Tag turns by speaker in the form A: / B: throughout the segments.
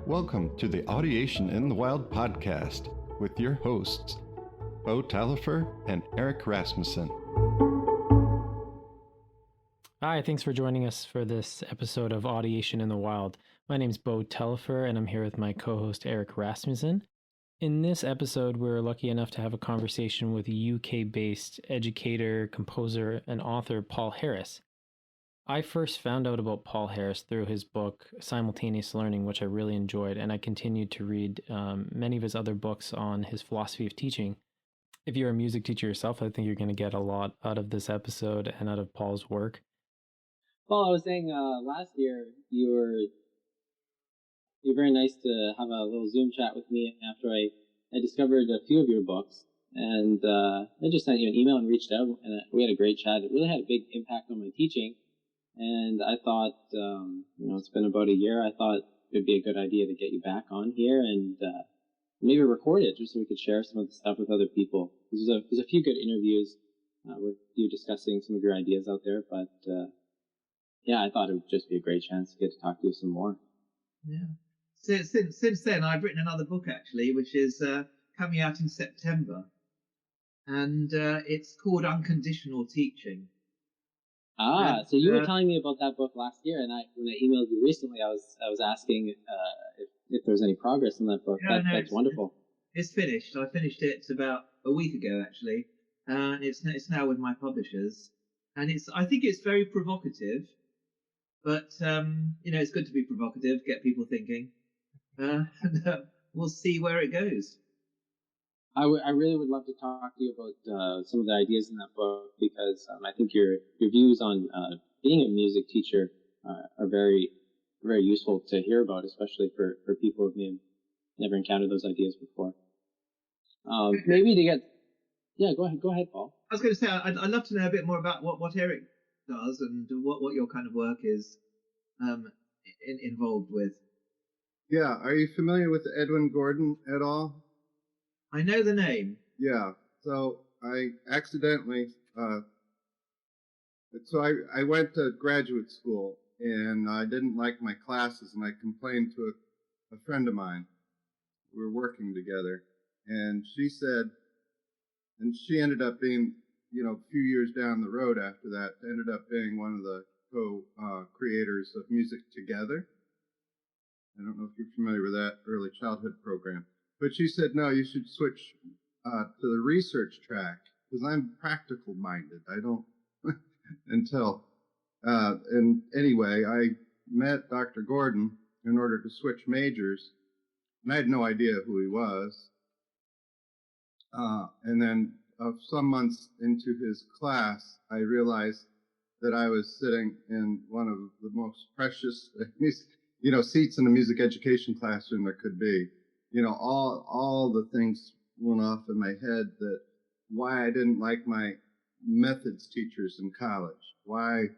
A: Welcome to the Audiation in the Wild podcast with your hosts, Bo Talifer and Eric Rasmussen.
B: Hi, thanks for joining us for this episode of Audiation in the Wild. My name's Bo Talifer, and I'm here with my co-host Eric Rasmussen. In this episode, we're lucky enough to have a conversation with UK-based educator, composer, and author Paul Harris. I first found out about Paul Harris through his book, Simultaneous Learning, which I really enjoyed, and I continued to read many of his other books on his philosophy of teaching. If you're a music teacher yourself, I think you're going to get a lot out of this episode and out of Paul's work.
C: Paul, I was saying last year you were very nice to have a little Zoom chat with me after I discovered a few of your books, and I just sent you an email and reached out, and we had a great chat. It really had a big impact on my teaching. And I thought, it's been about a year. I thought it'd be a good idea to get you back on here and maybe record it just so we could share some of the stuff with other people. There's a few good interviews with you discussing some of your ideas out there, but I thought it would just be a great chance to get to talk to you some more.
D: Yeah. Since then, I've written another book actually, which is coming out in September, and it's called Unconditional Teaching.
C: So you were telling me about that book last year, and when I emailed you recently, I was asking if there's any progress in that book. That's wonderful.
D: It's finished. I finished it about a week ago, actually, and it's now with my publishers. And I think it's very provocative, but it's good to be provocative, get people thinking, and we'll see where it goes.
C: I really would love to talk to you about some of the ideas in that book, because I think your views on being a music teacher are very, very useful to hear about, especially for people who have never encountered those ideas before. Maybe to get... Yeah, go ahead, Paul.
D: I was going to say, I'd love to know a bit more about what Eric does and what your kind of work is involved with.
E: Yeah, are you familiar with Edwin Gordon at all?
D: I know the name.
E: Yeah, so I accidentally, I went to graduate school, and I didn't like my classes, and I complained to a friend of mine. We were working together, and she said, and she ended up being, a few years down the road after that, ended up being one of the co-creators of Music Together. I don't know if you're familiar with that early childhood program. But she said, no, you should switch to the research track, because I'm practical minded. I don't and anyway, I met Dr. Gordon in order to switch majors, and I had no idea who he was. And then some months into his class, I realized that I was sitting in one of the most precious, seats in a music education classroom there could be. All the things went off in my head that why I didn't like my methods teachers in college, why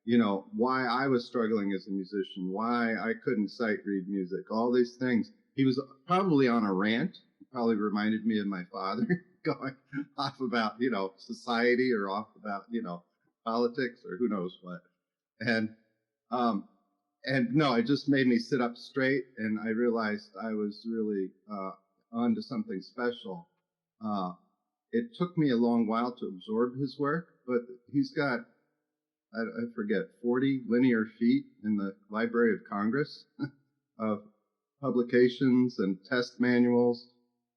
E: I was struggling as a musician, why I couldn't sight read music, all these things. He was probably on a rant. He probably reminded me of my father going off about, society or off about, politics or who knows what. And no, it just made me sit up straight, and I realized I was really onto something special. It took me a long while to absorb his work, but he's got, I forget, 40 linear feet in the Library of Congress of publications and test manuals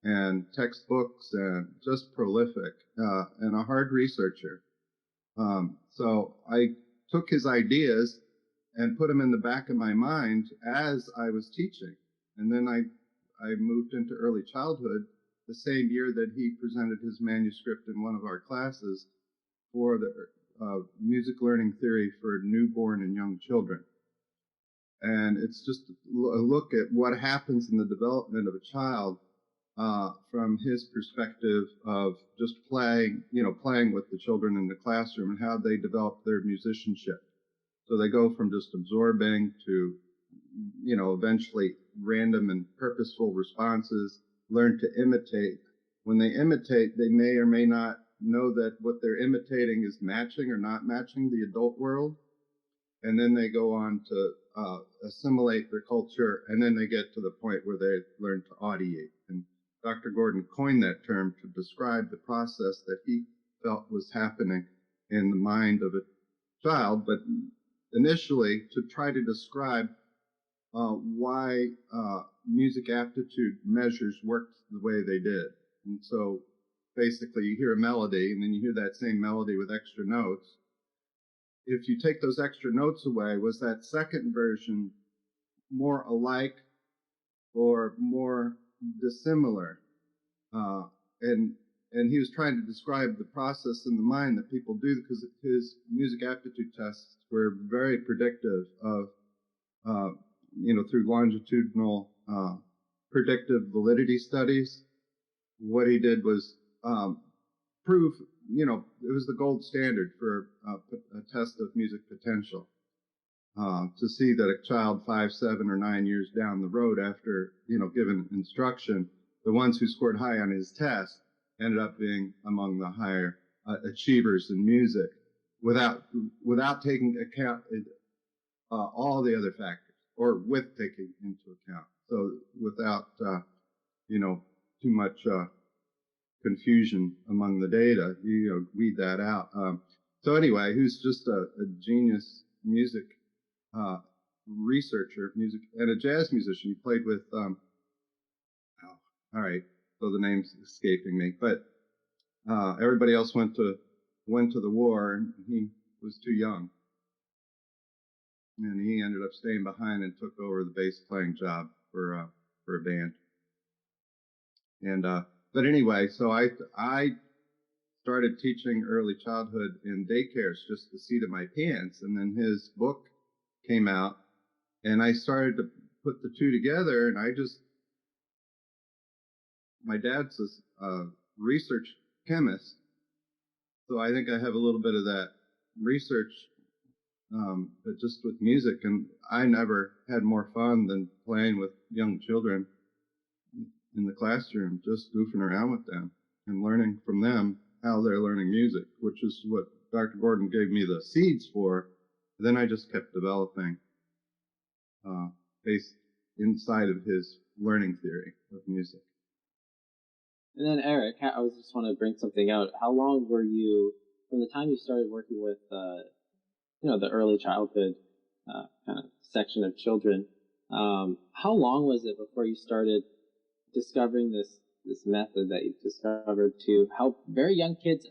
E: and textbooks, and just prolific and a hard researcher. So I took his ideas and put them in the back of my mind as I was teaching. And then I moved into early childhood the same year that he presented his manuscript in one of our classes for the music learning theory for newborn and young children. And it's just a look at what happens in the development of a child from his perspective of just playing with the children in the classroom and how they develop their musicianship. So they go from just absorbing to, eventually random and purposeful responses, learn to imitate. When they imitate, they may or may not know that what they're imitating is matching or not matching the adult world. and then they go on to assimilate their culture, and then they get to the point where they learn to audiate. And Dr. Gordon coined that term to describe the process that he felt was happening in the mind of a child, but initially to try to describe why music aptitude measures worked the way they did. And so basically you hear a melody, and then you hear that same melody with extra notes. If you take those extra notes away, was that second version more alike or more dissimilar? And he was trying to describe the process in the mind that people do, because his music aptitude tests were very predictive of, through longitudinal predictive validity studies. What he did was prove, it was the gold standard for a test of music potential. To see that a child 5, 7, or 9 years down the road after, given instruction, the ones who scored high on his test ended up being among the higher achievers in music without taking account all the other factors, or with taking into account. So without, too much confusion among the data, weed that out. So anyway, who's just a genius music researcher, music, and a jazz musician. He played with, all right, so the name's escaping me, but everybody else went to the war, and he was too young, and he ended up staying behind and took over the bass playing job for a band. And but anyway, so I started teaching early childhood in daycares, just the seat of my pants, and then his book came out, and I started to put the two together, and my dad's a research chemist, so I think I have a little bit of that research, but just with music, and I never had more fun than playing with young children in the classroom, just goofing around with them and learning from them how they're learning music, which is what Dr. Gordon gave me the seeds for. Then I just kept developing based inside of his learning theory of music.
C: And then Eric, I just want to bring something out. How long were you, from the time you started working with, the early childhood kind of section of children, how long was it before you started discovering this method that you've discovered to help very young kids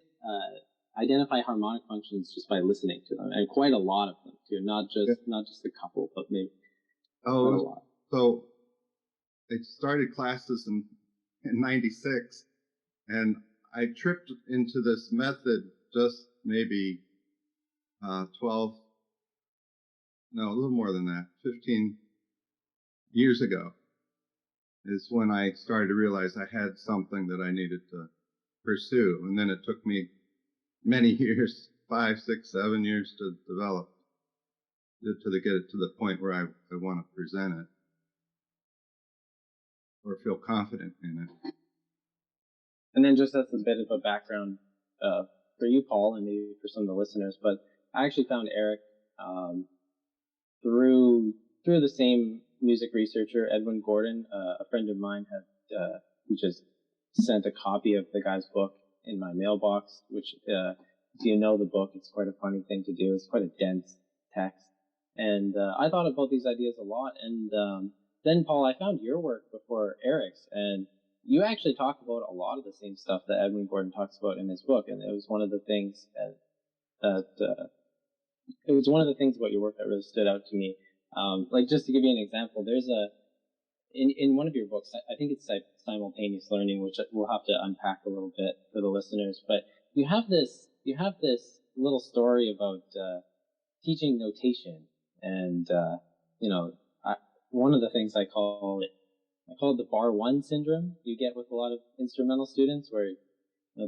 C: identify harmonic functions just by listening to them, and quite a lot of them too, not just a couple, but maybe quite a lot.
E: So I started classes in 96, and I tripped into this method just maybe a little more than that, 15 years ago is when I started to realize I had something that I needed to pursue. And then it took me many years, 5, 6, 7 years to develop, to get it to the point where I want to present it or feel confident in it.
C: And then just as a bit of a background for you, Paul, and maybe for some of the listeners, but I actually found Eric through the same music researcher, Edwin Gordon. A friend of mine had who just sent a copy of the guy's book in my mailbox, which if you know the book, it's quite a funny thing to do. It's quite a dense text. And I thought about these ideas a lot. And then, Paul, I found your work before Eric's, and you actually talk about a lot of the same stuff that Edwin Gordon talks about in his book. And it was one of the things about your work that really stood out to me. Like, just to give you an example, there's in one of your books, I think it's Simultaneous Learning, which we'll have to unpack a little bit for the listeners, but you have this little story about teaching notation, and one of the things I call it the bar one syndrome you get with a lot of instrumental students, where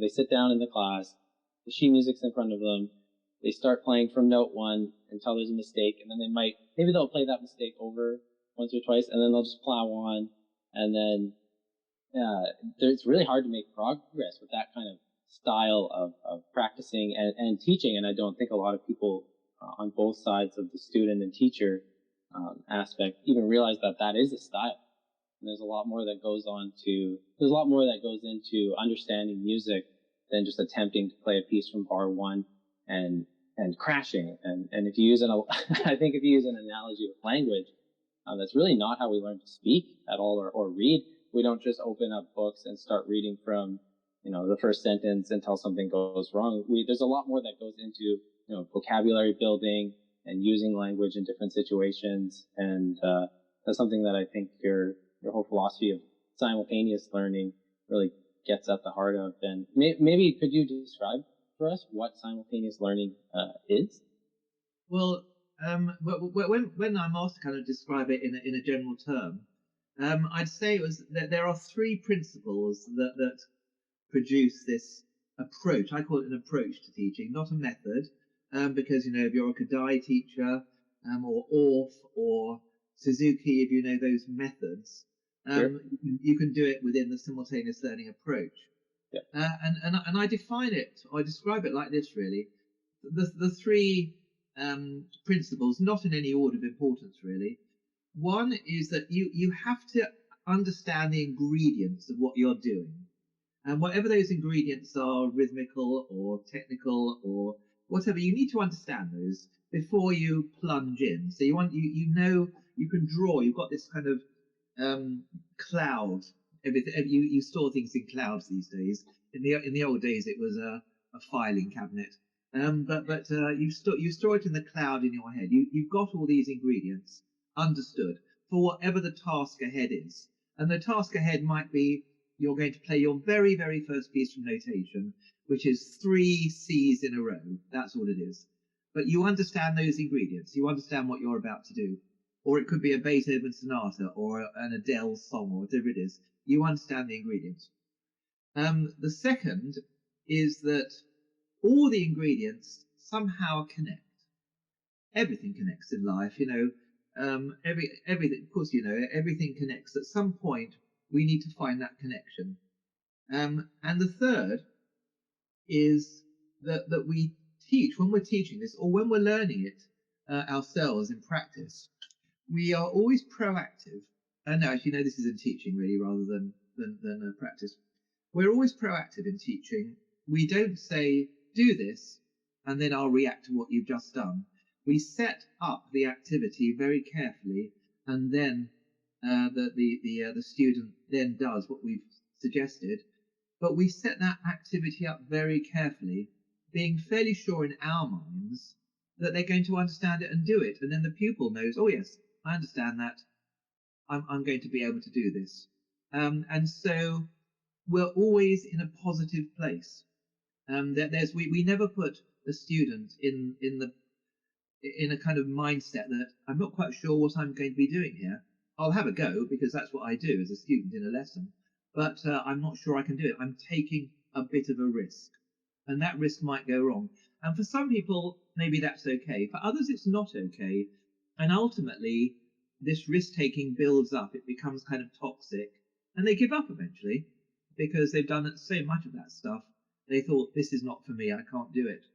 C: they sit down in the class, the sheet music's in front of them, they start playing from note one until there's a mistake, and then maybe they'll play that mistake over once or twice, and then they'll just plow on, and then it's really hard to make progress with that kind of style of practicing and teaching, and I don't think a lot of people on both sides of the student and teacher aspect, even realize that that is a style. And there's a lot more that goes into understanding music than just attempting to play a piece from bar one and crashing. And if you use I think if you use an analogy with language, that's really not how we learn to speak at all or read. We don't just open up books and start reading from, the first sentence until something goes wrong. There's a lot more that goes into, vocabulary building and using language in different situations. And that's something that I think your whole philosophy of simultaneous learning really gets at the heart of. And maybe could you describe for us what simultaneous learning is?
D: Well, when I'm asked to kind of describe it in a general term, I'd say it was that there are three principles that produce this approach. I call it an approach to teaching, not a method, because if you're a Kadai teacher, or Orff or Suzuki, if you know those methods,
C: Sure.
D: you can do it within the simultaneous learning approach.
C: Yeah.
D: And I define it, or I describe it like this really. The three principles, not in any order of importance really. One is that you have to understand the ingredients of what you're doing. And whatever those ingredients are, rhythmical or technical or whatever, you need to understand those before you plunge in. So you can draw, you've got this kind of cloud. Everything you store things in clouds these days. In the old days, it was a filing cabinet. But you store it in the cloud in your head. You've got all these ingredients understood for whatever the task ahead is. And the task ahead might be you're going to play your very, very first piece from notation, which is 3 C's in a row. That's all it is. But you understand those ingredients. You understand what you're about to do. Or it could be a Beethoven sonata or an Adele song or whatever it is. You understand the ingredients. The second is that all the ingredients somehow connect. Everything connects in life, everything, of course, everything connects. At some point, we need to find that connection. And the third is that we teach, when we're teaching this, or when we're learning it ourselves in practice, we are always proactive. No, actually, no, this is in teaching really rather than practice. We're always proactive in teaching. We don't say, do this, and then I'll react to what you've just done. We set up the activity very carefully, and then the student then does what we've suggested. But we set that activity up very carefully, being fairly sure in our minds that they're going to understand it and do it. And then the pupil knows, oh yes, I understand that. I'm going to be able to do this. And so we're always in a positive place. We never put the student in a kind of mindset that I'm not quite sure what I'm going to be doing here. I'll have a go because that's what I do as a student in a lesson, but I'm not sure I can do it. I'm taking a bit of a risk, and that risk might go wrong. And for some people, maybe that's okay. For others, it's not okay. And ultimately, this risk-taking builds up. It becomes kind of toxic, and they give up eventually because they've done so much of that stuff. They thought, this is not for me. I can't do it.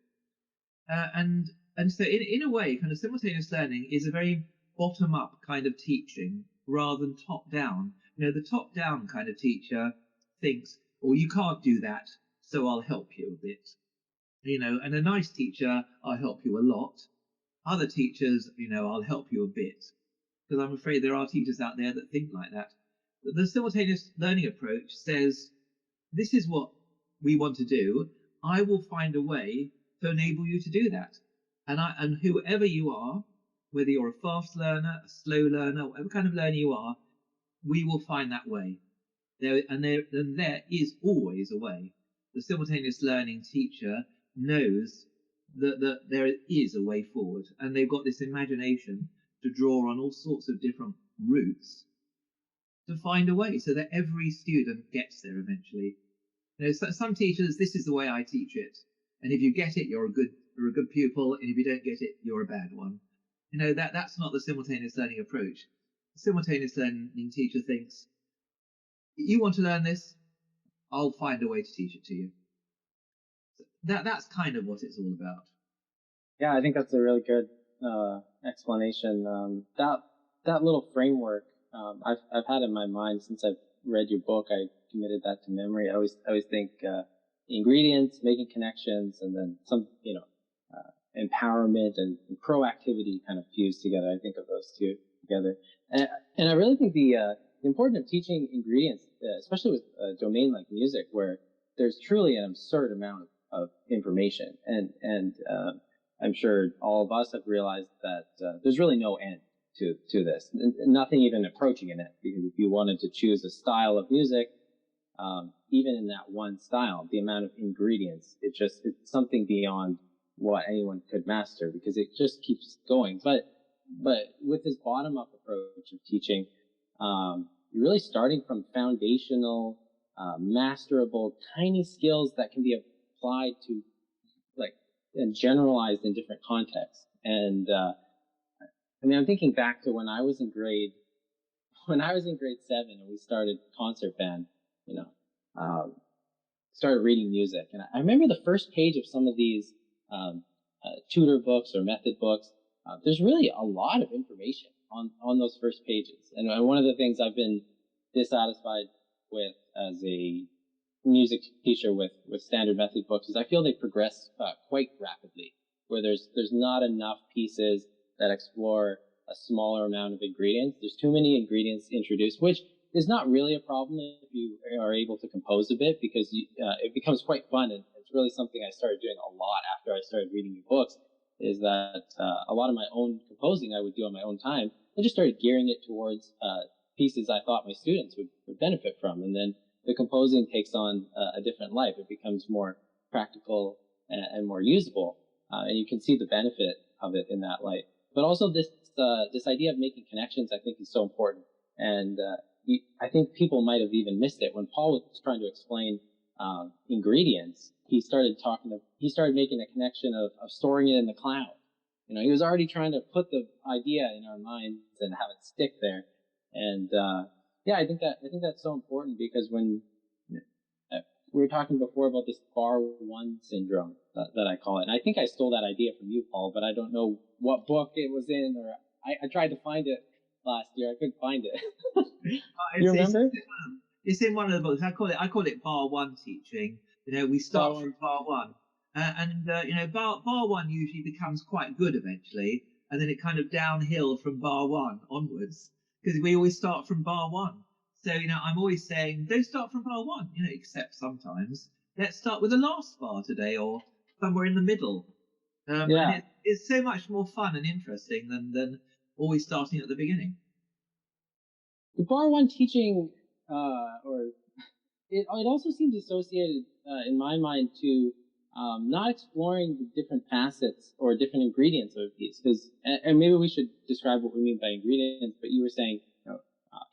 D: And so in a way, kind of simultaneous learning is a very bottom-up kind of teaching rather than top-down. The top-down kind of teacher thinks, oh, you can't do that, so I'll help you a bit. And a nice teacher, I'll help you a lot. Other teachers, I'll help you a bit. Because I'm afraid there are teachers out there that think like that. But the simultaneous learning approach says, this is what we want to do. I will find a way to enable you to do that. And whoever you are, whether you're a fast learner, a slow learner, whatever kind of learner you are, we will find that way. There is always a way. The simultaneous learning teacher knows that there is a way forward, and they've got this imagination to draw on all sorts of different routes to find a way so that every student gets there eventually. Some teachers, this is the way I teach it, and if you get it, you're a good pupil, and if you don't get it, you're a bad one. That's not the simultaneous learning approach. The simultaneous learning teacher thinks, you want to learn this, I'll find a way to teach it to you. That's kind of what it's all about.
C: Yeah, I think that's a really good explanation. That little framework I've had in my mind since I've read your book. I committed that to memory. I always think ingredients, making connections, and then some empowerment and proactivity kind of fused together. I think of those two together, and I really think the importance of teaching ingredients, especially with a domain like music, where there's truly an absurd amount of information, and I'm sure all of us have realized that there's really no end to this, nothing even approaching an end. Because if you wanted to choose a style of music, even in that one style, the amount of ingredients, it's something beyond what anyone could master, because it just keeps going. But with this bottom up approach of teaching, you're really starting from foundational, masterable, tiny skills that can be applied to and generalized in different contexts. And I mean, I'm thinking back to when I was in grade 7 and we started concert band, started reading music. And I remember the first page of some of these tutor books or method books. There's really a lot of information on those first pages. And one of the things I've been dissatisfied with as a music teacher with standard method books is I feel they progress quite rapidly, where there's not enough pieces that explore a smaller amount of ingredients. There's too many ingredients introduced, which is not really a problem if you are able to compose a bit, because it becomes quite fun, and it's really something I started doing a lot after I started reading your books, is that a lot of my own composing I would do on my own time. I just started gearing it towards pieces I thought my students would benefit from, and then the composing takes on a different life. It becomes more practical and more usable, and you can see the benefit of it in that light. But also this idea of making connections, I think, is so important. And I think people might have even missed it when Paul was trying to explain ingredients. He started making a connection of storing it in the cloud. He was already trying to put the idea in our minds and have it stick there. And yeah, I think that's so important, because when we were talking before about this bar one syndrome that I call it, and I think I stole that idea from you, Paul, but I don't know what book it was in, or I tried to find it last year. I couldn't find it. You remember?
D: It's in one of the books. I call it bar one teaching. We start from bar one, and bar one usually becomes quite good eventually, and then it kind of downhill from bar one onwards, because we always start from bar one. So, I'm always saying, don't start from bar one, except sometimes. Let's start with the last bar today, or somewhere in the middle. And it's so much more fun and interesting than always starting at the beginning.
C: The bar one teaching, it also seems associated in my mind to not exploring the different facets or different ingredients of a piece. And maybe we should describe what we mean by ingredients, but you were saying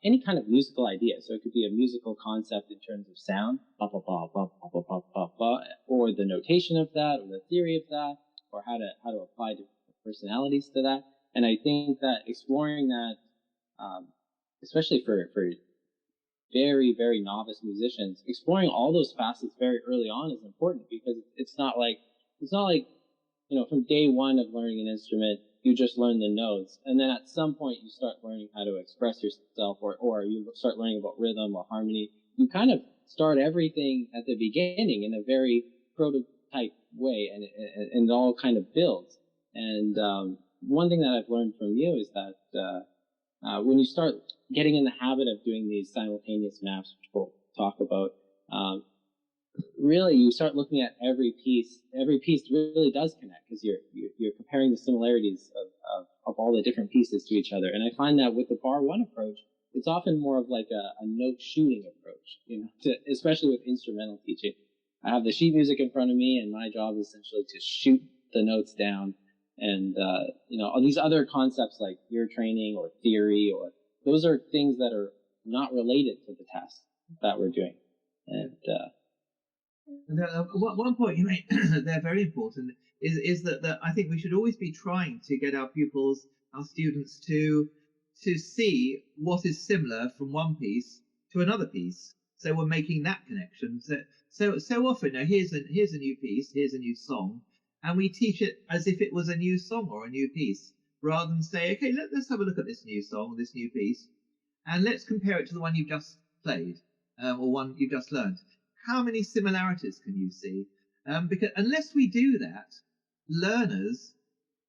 C: any kind of musical idea. So it could be a musical concept in terms of sound, blah, blah, blah, blah, blah, blah, blah, blah, blah, or the notation of that, or the theory of that, or how to apply different personalities to that. And I think that exploring that, especially for very, very novice musicians, exploring all those facets very early on is important, because it's not like from day one of learning an instrument, you just learn the notes, and then at some point you start learning how to express yourself, or you start learning about rhythm or harmony. You kind of start everything at the beginning in a very prototype way, and it all kind of builds. And one thing that I've learned from you is that when you start getting in the habit of doing these simultaneous maps, which we'll talk about, really you start looking at every piece really does connect, because you're comparing the similarities of all the different pieces to each other. And I find that with the bar one approach, it's often more of like a note shooting approach, especially with instrumental teaching. I have the sheet music in front of me, and my job is essentially to shoot the notes down. And all these other concepts like ear training or theory, or those are things that are not related to the task that we're doing. And
D: one point you made there, very important, is that I think we should always be trying to get our pupils, our students, to see what is similar from one piece to another piece. So we're making that connection. So often, here's a new piece, here's a new song, and we teach it as if it was a new song or a new piece, rather than say, okay, let's have a look at this new song, this new piece, and let's compare it to the one you've just played, or one you've just learned. How many similarities can you see? Because unless we do that, learners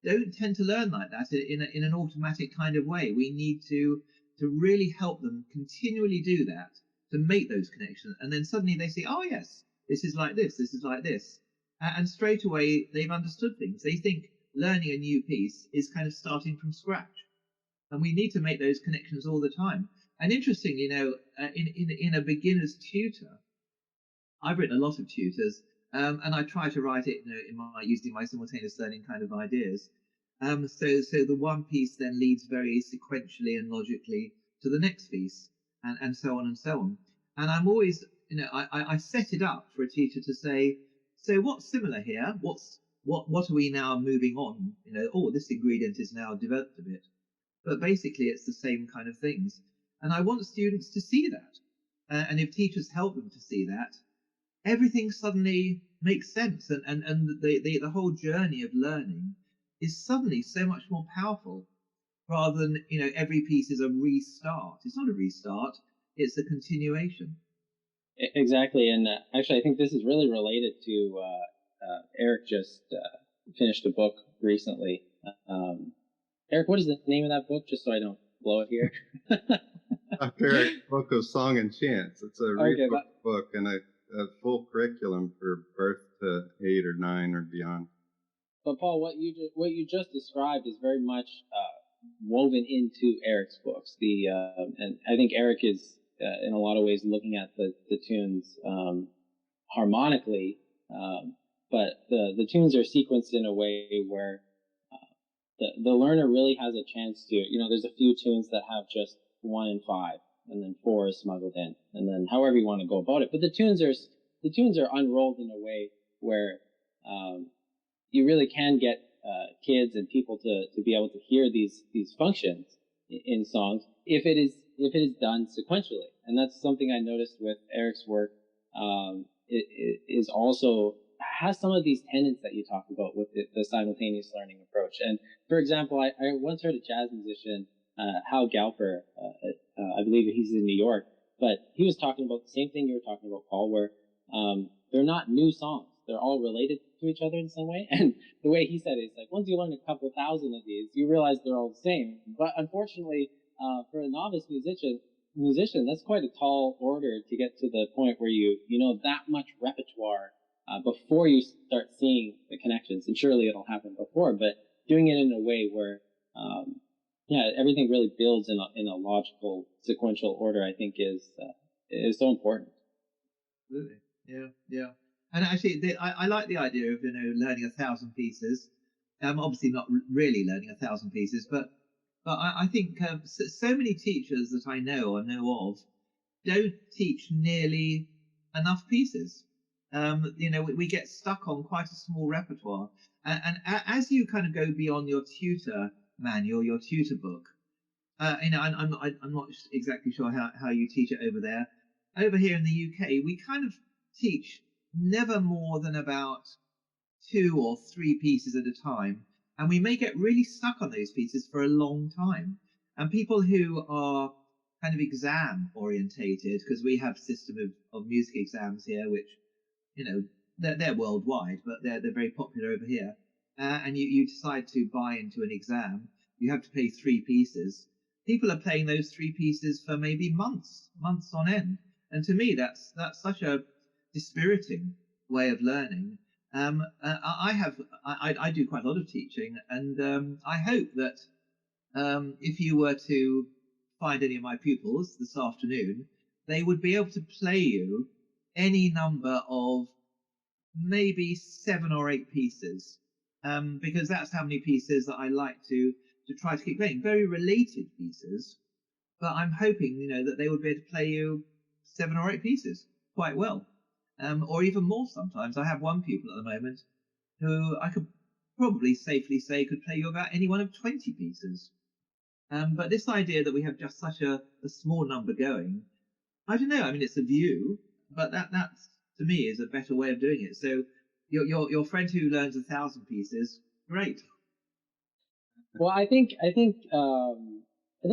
D: don't tend to learn like that in an automatic kind of way. We need to really help them continually do that, to make those connections. And then suddenly they say, oh, yes, this is like this is like this. And straight away, they've understood things. They think learning a new piece is kind of starting from scratch. And we need to make those connections all the time. And interestingly, in a beginner's tutor, I've written a lot of tutors, and I try to write it, using my simultaneous learning kind of ideas. So the one piece then leads very sequentially and logically to the next piece, and so on and so on. And I'm always, I set it up for a teacher to say, so what's similar here? What are we now moving on? This ingredient is now developed a bit. But basically, it's the same kind of things. And I want students to see that. And if teachers help them to see that, everything suddenly makes sense. And the whole journey of learning is suddenly so much more powerful, rather than, every piece is a restart. It's not a restart, it's a continuation.
C: Exactly. And actually, I think this is really related to Eric just finished a book recently. Eric, what is the name of that book, just so I don't blow it here?
E: Dr. Eric's book of Song and Chants. It's a book and a full curriculum for birth to 8 or 9 or beyond.
C: But Paul, what you just described is very much woven into Eric's books. And I think Eric is in a lot of ways looking at the tunes harmonically, but the tunes are sequenced in a way where the learner really has a chance to, there's a few tunes that have just 1 and 5, and then 4 is smuggled in, and then however you want to go about it. But the tunes are unrolled in a way where you really can get kids and people to be able to hear these functions in songs if it is done sequentially. And that's something I noticed with Eric's work. It is also has some of these tenets that you talk about with the simultaneous learning approach. And for example, I once heard a jazz musician, Hal Galper, I believe he's in New York, but he was talking about the same thing you were talking about, Paul, where they're not new songs. They're all related to each other in some way. And the way he said it, it's like, once you learn a couple thousand of these, you realize they're all the same. But unfortunately, for a novice musician, that's quite a tall order to get to the point where you know that much repertoire before you start seeing the connections. And surely it'll happen before, but doing it in a way where, everything really builds in a logical, sequential order, I think is so important.
D: Absolutely. Yeah. And actually, I like the idea of, learning 1,000 pieces. Obviously not really learning 1,000 pieces, but I think so many teachers that I know of don't teach nearly enough pieces. We get stuck on quite a small repertoire. And as you kind of go beyond your tutor manual, your tutor book, I'm not exactly sure how you teach it over there. Over here in the UK, we kind of teach never more than about 2 or 3 pieces at a time. And we may get really stuck on those pieces for a long time. And people who are kind of exam orientated, because we have a system of music exams here, which, they're worldwide, but they're very popular over here. And you decide to buy into an exam, you have to pay 3 pieces. People are playing those 3 pieces for maybe months on end. And to me, that's such a dispiriting way of learning. I do quite a lot of teaching, and I hope that if you were to find any of my pupils this afternoon, they would be able to play you any number of maybe 7 or 8 pieces, because that's how many pieces that I like to try to keep playing. Very related pieces, but I'm hoping, that they would be able to play you 7 or 8 pieces quite well. Or even more sometimes. I have one pupil at the moment who I could probably safely say could play you about any one of 20 pieces. But this idea that we have just such a small number going, I don't know. I mean, it's a view, but that to me is a better way of doing it. So, your friend who learns 1,000 pieces, great.
C: Well, I think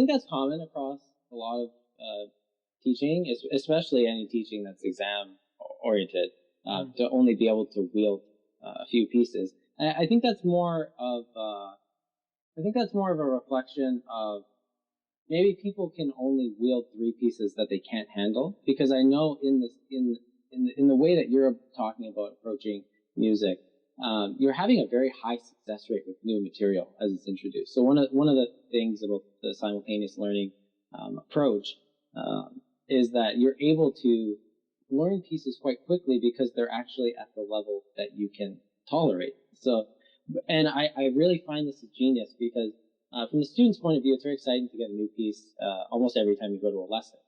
C: that's common across a lot of teaching, especially any teaching that's exam oriented, to only be able to wield a few pieces. And I think that's more of a reflection of maybe people can only wield 3 pieces that they can't handle, because I know in the way that you're talking about approaching music, you're having a very high success rate with new material as it's introduced. So one of the things about the simultaneous learning approach is that you're able to learn pieces quite quickly because they're actually at the level that you can tolerate. So, and I really find this is genius because from the student's point of view, it's very exciting to get a new piece almost every time you go to a lesson.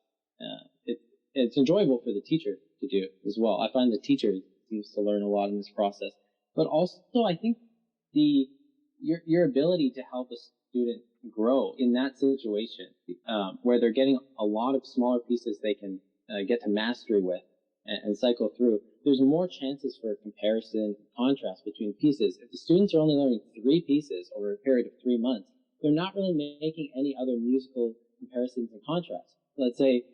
C: It's enjoyable for the teacher to do as well. I find the teacher seems to learn a lot in this process, but also I think your ability to help a student grow in that situation where they're getting a lot of smaller pieces they can get to mastery with and cycle through, there's more chances for comparison and contrast between pieces. If the students are only learning 3 pieces over a period of 3 months, they're not really making any other musical comparisons and contrasts. Let's say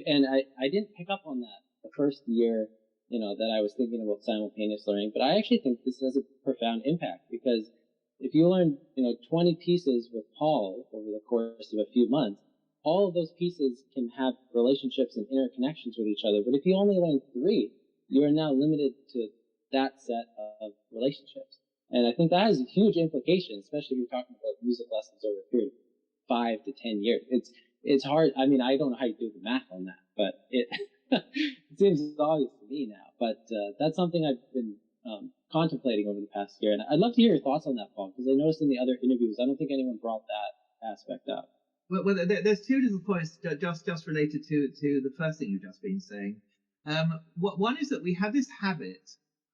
C: and I didn't pick up on that the first year, that I was thinking about simultaneous learning, but I actually think this has a profound impact, because if you learn, 20 pieces with Paul over the course of a few months, all of those pieces can have relationships and interconnections with each other. But if you only learn 3, you are now limited to that set of relationships. And I think that has a huge implication, especially if you're talking about music lessons over a period of 5 to 10 years. It's hard. I mean, I don't know how you do the math on that, but it seems obvious to me now. But that's something I've been contemplating over the past year. And I'd love to hear your thoughts on that, Paul, because I noticed in the other interviews, I don't think anyone brought that aspect up.
D: Well, there's 2 little points just related to the first thing you've just been saying. One is that we have this habit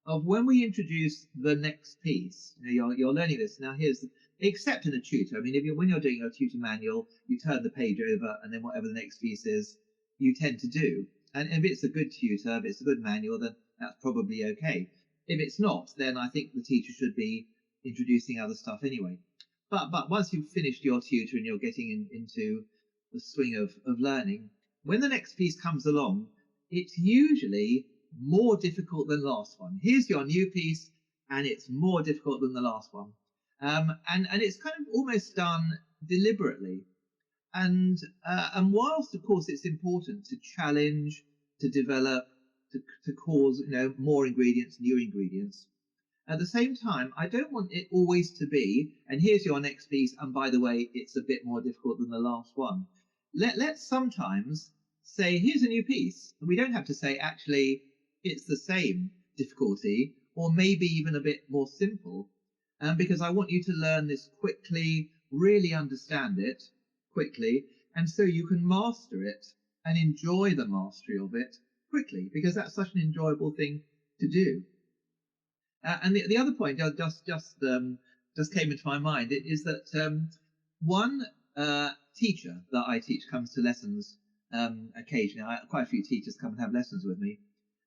D: of, when we introduce the next piece, you're learning this. Now, except in a tutor. I mean, when you're doing a tutor manual, you turn the page over, and then whatever the next piece is, you tend to do. And if it's a good tutor, if it's a good manual, then that's probably okay. If it's not, then I think the teacher should be introducing other stuff anyway. But once you've finished your tutor and you're getting into the swing of learning, when the next piece comes along, it's usually more difficult than the last one. Here's your new piece, and it's more difficult than the last one. And it's kind of almost done deliberately. And whilst, of course, it's important to challenge, to develop, to cause more ingredients, new ingredients, at the same time, I don't want it always to be, and here's your next piece, and by the way, it's a bit more difficult than the last one. Let's sometimes say, here's a new piece, and we don't have to say, actually, it's the same difficulty, or maybe even a bit more simple, because I want you to learn this quickly, really understand it quickly, and so you can master it and enjoy the mastery of it quickly, because that's such an enjoyable thing to do. And the other point just came into my mind is that one teacher that I teach comes to lessons occasionally. Quite a few teachers come and have lessons with me,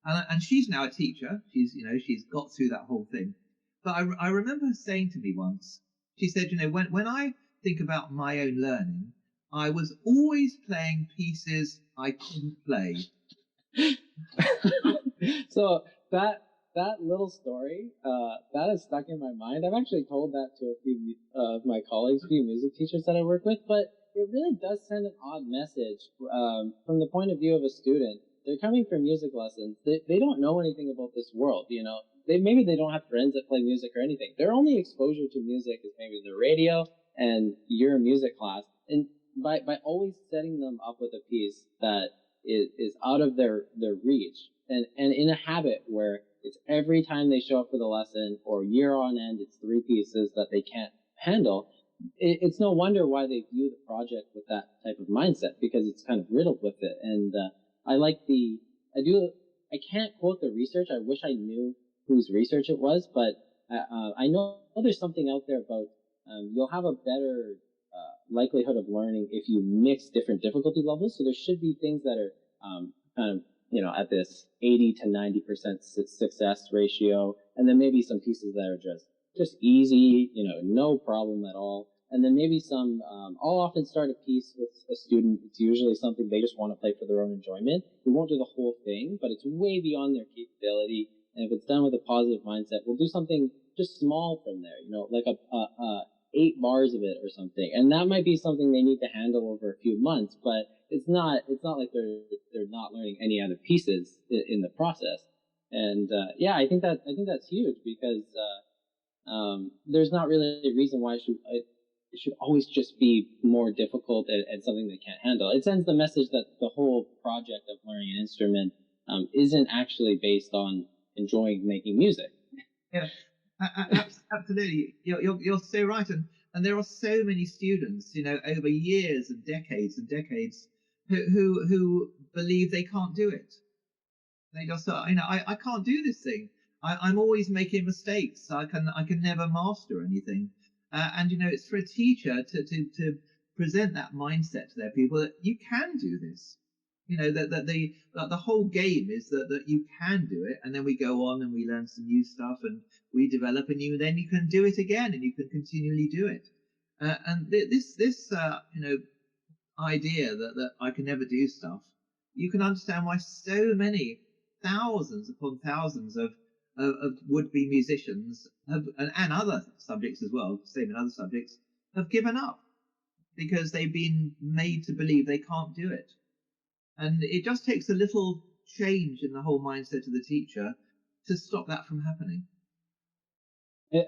D: and she's now a teacher. She's got through that whole thing. But I remember her saying to me once, she said, when I think about my own learning, I was always playing pieces I couldn't play.
C: So that little story, that is stuck in my mind. I've actually told that to a few of my colleagues, a few music teachers that I work with, but it really does send an odd message from the point of view of a student. They're coming for music lessons. They don't know anything about this world, Maybe they don't have friends that play music or anything. Their only exposure to music is maybe the radio and your music class. And by always setting them up with a piece that is out of their reach, and in a habit where it's every time they show up for the lesson or year on end, it's 3 pieces that they can't handle. It's no wonder why they view the project with that type of mindset, because it's kind of riddled with it. And I can't quote the research. I wish I knew whose research it was, but I know there's something out there about you'll have a better likelihood of learning if you mix different difficulty levels. So there should be things that are kind of at this 80 to 90% success ratio, and then maybe some pieces that are just easy, no problem at all. And then maybe some, I'll often start a piece with a student. It's usually something they just want to play for their own enjoyment. We won't do the whole thing, but it's way beyond their capability. And if it's done with a positive mindset, we'll do something just small from there, like a 8 bars of it or something. And that might be something they need to handle over a few months, but it's not like they're not learning any other pieces in the process. And I think that's huge, because there's not really a reason why it should always just be more difficult and something they can't handle. It sends the message that the whole project of learning an instrument isn't actually based on enjoying making music.
D: Yeah, absolutely. You're so right, and there are so many students, over years and decades, who believe they can't do it. They just, I can't do this thing. I'm always making mistakes. I can never master anything. And it's for a teacher to present that mindset to their people that you can do this. That the whole game is that you can do it, and then we go on and we learn some new stuff and we develop, and then you can do it again, and you can continually do it. And this idea that I can never do stuff, you can understand why so many thousands upon thousands of would-be musicians and other subjects as well, same in other subjects, have given up because they've been made to believe they can't do it. And it just takes a little change in the whole mindset of the teacher to stop that from happening.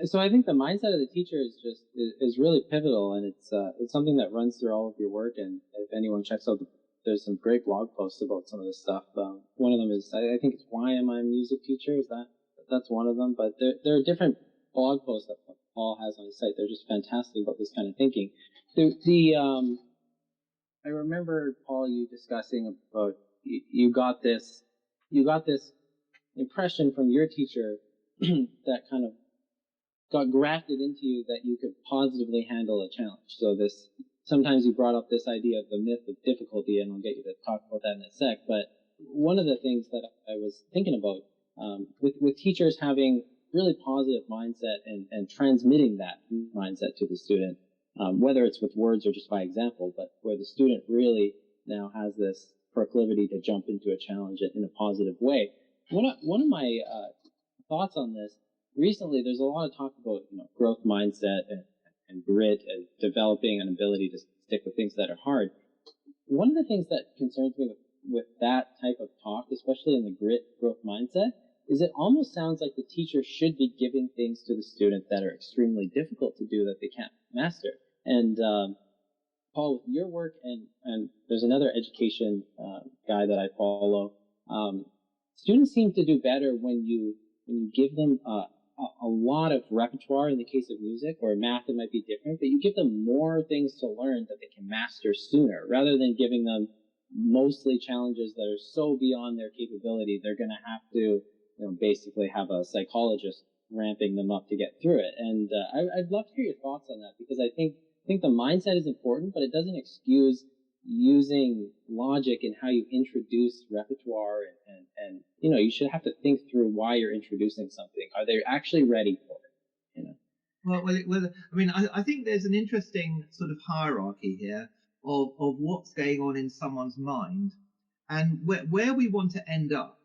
C: So I think the mindset of the teacher is really pivotal, and it's something that runs through all of your work. And if anyone checks out, there's some great blog posts about some of this stuff. One of them is, I think it's "Why Am I a Music Teacher?" That's one of them. But there are different blog posts that Paul has on his site. They're just fantastic about this kind of thinking. I remember, Paul, you discussing about you got this impression from your teacher that kind of got grafted into you that you could positively handle a challenge. So sometimes you brought up this idea of the myth of difficulty, and I'll get you to talk about that in a sec. But one of the things that I was thinking about with teachers having really positive mindset and transmitting that mindset to the student, whether it's with words or just by example, but where the student really now has this proclivity to jump into a challenge in a positive way. One of my thoughts on this, recently there's a lot of talk about growth mindset and grit and developing an ability to stick with things that are hard. One of the things that concerns me with that type of talk, especially in the grit growth mindset, is it almost sounds like the teacher should be giving things to the student that are extremely difficult to do that they can't master. And Paul, with your work, and there's another education guy that I follow, students seem to do better when you give them a lot of repertoire. In the case of music or math, it might be different, but you give them more things to learn that they can master sooner, rather than giving them mostly challenges that are so beyond their capability they're going to have to basically have a psychologist ramping them up to get through it. And I'd love to hear your thoughts on that, because I think the mindset is important, but it doesn't excuse using logic in how you introduce repertoire, and you should have to think through why you're introducing something. Are they actually ready for it?
D: Well, I mean, I think there's an interesting sort of hierarchy here of what's going on in someone's mind, and where we want to end up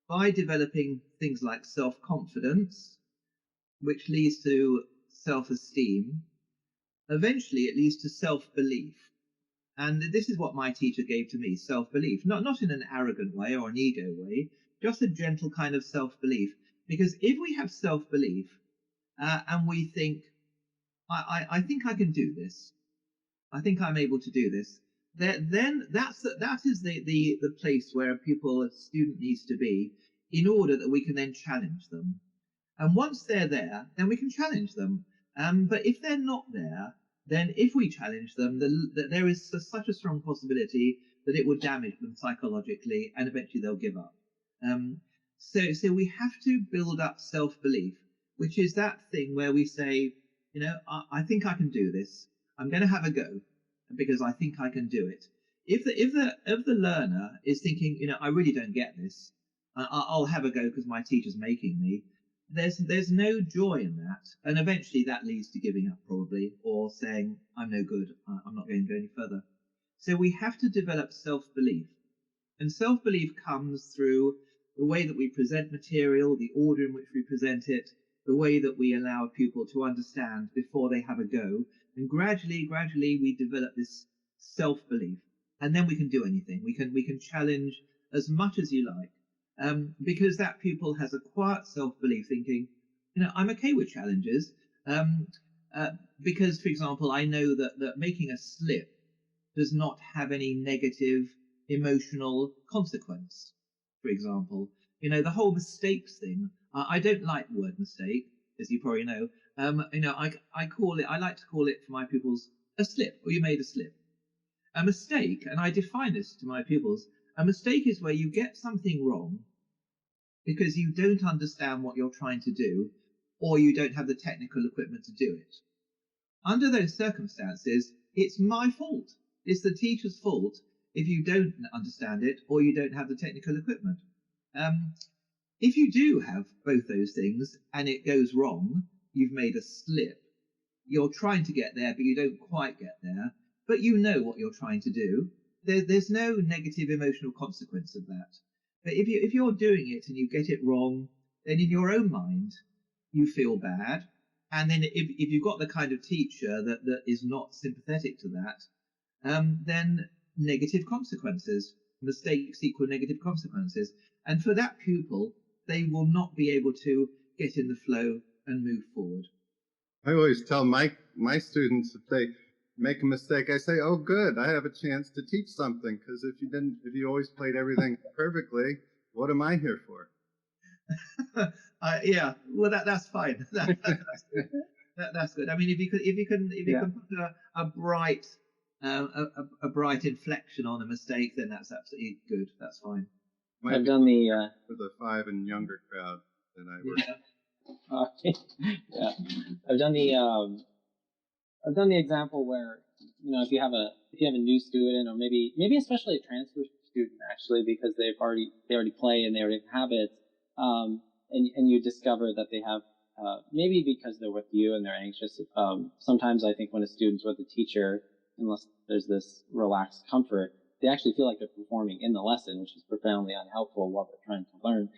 D: by developing things like self-confidence, which leads to self-esteem. Eventually, it leads to self-belief. And this is what my teacher gave to me, self-belief, not in an arrogant way or an ego way, just a gentle kind of self-belief. Because if we have self-belief and we think, I think I can do this, I think I'm able to do this, then that is the place where a student needs to be, in order that we can then challenge them. And once they're there, then we can challenge them. But if they're not there, then if we challenge them, there is such a strong possibility that it will damage them psychologically, and eventually they'll give up. So we have to build up self-belief, which is that thing where we say, I think I can do this. I'm going to have a go because I think I can do it. if the learner is thinking, I really don't get this, I'll have a go because my teacher's making me. There's no joy in that, and eventually that leads to giving up probably, or saying I'm no good, I'm not going to go any further. So we have to develop self-belief, and self-belief comes through the way that we present material, the order in which we present it, the way that we allow a pupil to understand before they have a go, and gradually we develop this self-belief, and then we can do anything. We can challenge as much as you like. Because that pupil has a quiet self-belief, thinking, I'm okay with challenges, because, for example, I know that making a slip does not have any negative emotional consequence. For example, the whole mistakes thing. I don't like the word mistake, as you probably know. I like to call it for my pupils a slip, or you made a slip. A mistake, and I define this to my pupils. A mistake is where you get something wrong because you don't understand what you're trying to do, or you don't have the technical equipment to do it. Under those circumstances, it's my fault. It's the teacher's fault if you don't understand it or you don't have the technical equipment. If you do have both those things and it goes wrong, you've made a slip. You're trying to get there, but you don't quite get there, but you know what you're trying to do. There's no negative emotional consequence of that. But if you're doing it and you get it wrong, then in your own mind, you feel bad. And then if you've got the kind of teacher that is not sympathetic to that, then negative consequences, mistakes equal negative consequences. And for that pupil, they will not be able to get in the flow and move forward.
E: I always tell my students, if they make a mistake, I say, oh, good, I have a chance to teach something, because if you always played everything perfectly, what am I here for?
D: Yeah, well, that's fine. That's good. I mean, if you can put a bright inflection on a mistake, then that's absolutely good. That's fine.
C: I've done the
E: for the 5 and younger crowd that I work.
C: Yeah, I've done the example where if you have a new student, or maybe especially a transfer student, actually, because they already play and they already have habits, and you discover that they have maybe because they're with you and they're anxious. Sometimes I think when a student's with a teacher, unless there's this relaxed comfort, they actually feel like they're performing in the lesson, which is profoundly unhelpful while they're trying to learn.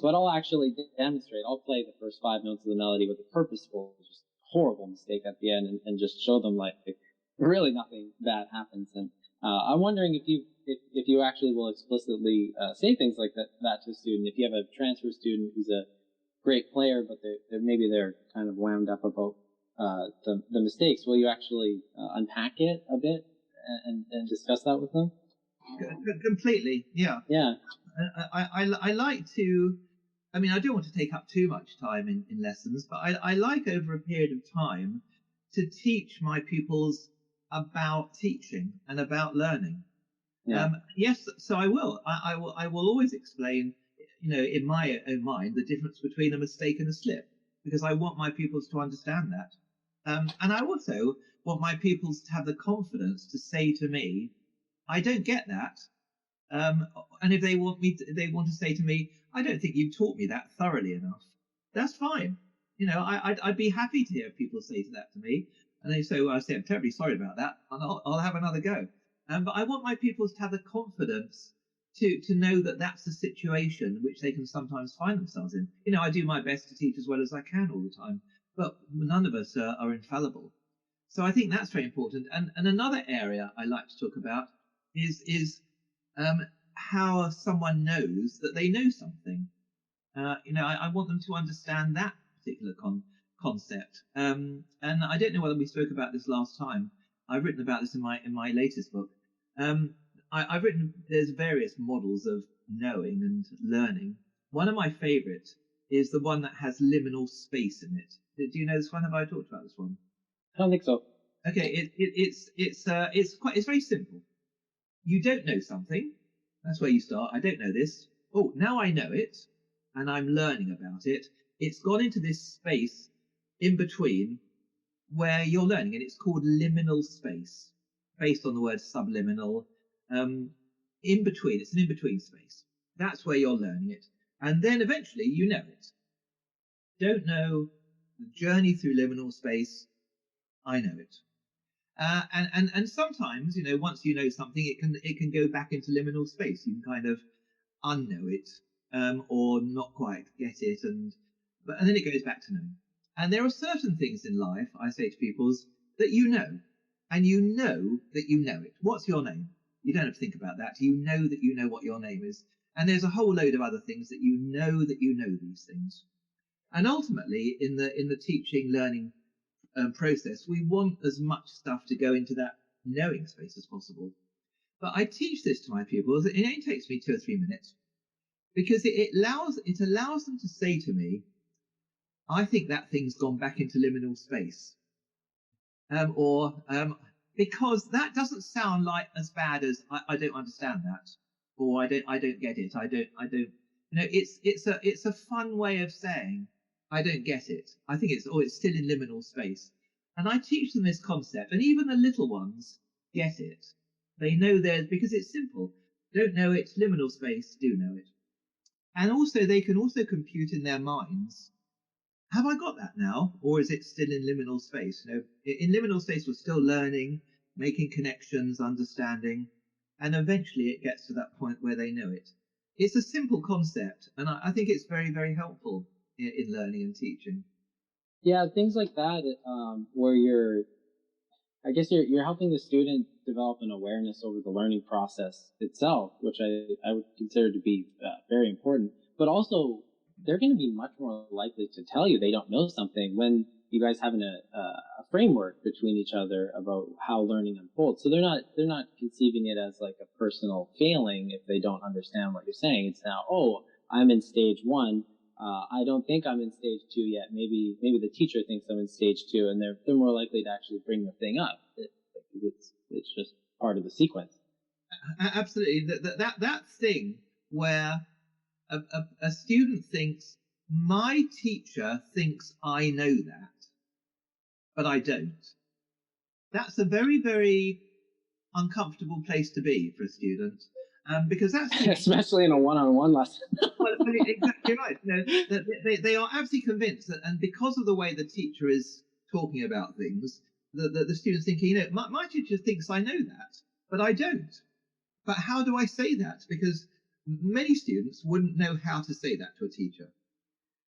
C: But I'll actually demonstrate. I'll play the first 5 notes of the melody with a purposeful, just horrible mistake at the end, and just show them like really nothing bad happens. And I'm wondering if you actually will explicitly say things like that to a student. If you have a transfer student who's a great player, but they're kind of wound up about the mistakes, will you actually unpack it a bit and discuss that with them?
D: Completely, yeah.
C: Yeah.
D: I like to. I mean, I don't want to take up too much time in lessons, but I like over a period of time to teach my pupils about teaching and about learning.
C: Yeah.
D: Yes, so I will. I will always explain, in my own mind, the difference between a mistake and a slip, because I want my pupils to understand that. And I also want my pupils to have the confidence to say to me, I don't get that. And if they want to say to me, I don't think you've taught me that thoroughly enough, that's fine. I'd be happy to hear people say that to me. And they say, well, I say, I'm terribly sorry about that, and I'll have another go. But I want my pupils to have the confidence to know that that's a situation which they can sometimes find themselves in. I do my best to teach as well as I can all the time, but none of us are infallible. So I think that's very important. And another area I like to talk about is how someone knows that they know something. I want them to understand that particular concept. And I don't know whether we spoke about this last time. I've written about this in my latest book. I've written, there's various models of knowing and learning. One of my favorite is the one that has liminal space in it. Do you know this one? Have I talked about this one?
C: I don't think so.
D: Okay, it's very simple. You don't know something. That's where you start. I don't know this. Oh, now I know it, and I'm learning about it. It's gone into this space in between where you're learning, and it's called liminal space, based on the word subliminal. in between. It's an in-between space. That's where you're learning it. And then eventually you know it. Don't know the journey through liminal space. I know it. And sometimes, once you know something, it can go back into liminal space. You can kind of unknow it, or not quite get it, and then it goes back to knowing. And there are certain things in life, I say to people, that you know, and you know that you know it. What's your name? You don't have to think about that. You know that you know what your name is. And there's a whole load of other things that you know these things. And ultimately, in the teaching, learning process, we want as much stuff to go into that knowing space as possible. But I teach this to my pupils. It only takes me 2 or 3 minutes, because it allows them to say to me, I think that thing's gone back into liminal space, because that doesn't sound like as bad as I don't understand that, or I don't get it. I don't. It's a fun way of saying I don't get it. I think it's still in liminal space, and I teach them this concept, and even the little ones get it. They know theirs because it's simple. Don't know it, liminal space, do know it. And also they can also compute in their minds, have I got that now, or is it still in liminal space? In liminal space we're still learning, making connections, understanding, and eventually it gets to that point where they know it. It's a simple concept, and I think it's very, very helpful in learning and teaching.
C: Yeah, things like that, where you're helping the student develop an awareness over the learning process itself, which I would consider to be very important. But also, they're going to be much more likely to tell you they don't know something when you guys have a framework between each other about how learning unfolds. So they're not conceiving it as like a personal failing if they don't understand what you're saying. It's now, oh, I'm in stage 1. I don't think I'm in stage 2 yet. Maybe the teacher thinks I'm in stage 2, and they're more likely to actually bring the thing up. It's just part of the sequence.
D: Absolutely, that thing where a student thinks, my teacher thinks I know that, but I don't. That's a very, very uncomfortable place to be for a student. Because that's
C: especially in a one-on-one lesson.
D: Well, exactly right. They are absolutely convinced that, and because of the way the teacher is talking about things, the students thinking, my teacher thinks I know that, but I don't. But how do I say that? Because many students wouldn't know how to say that to a teacher.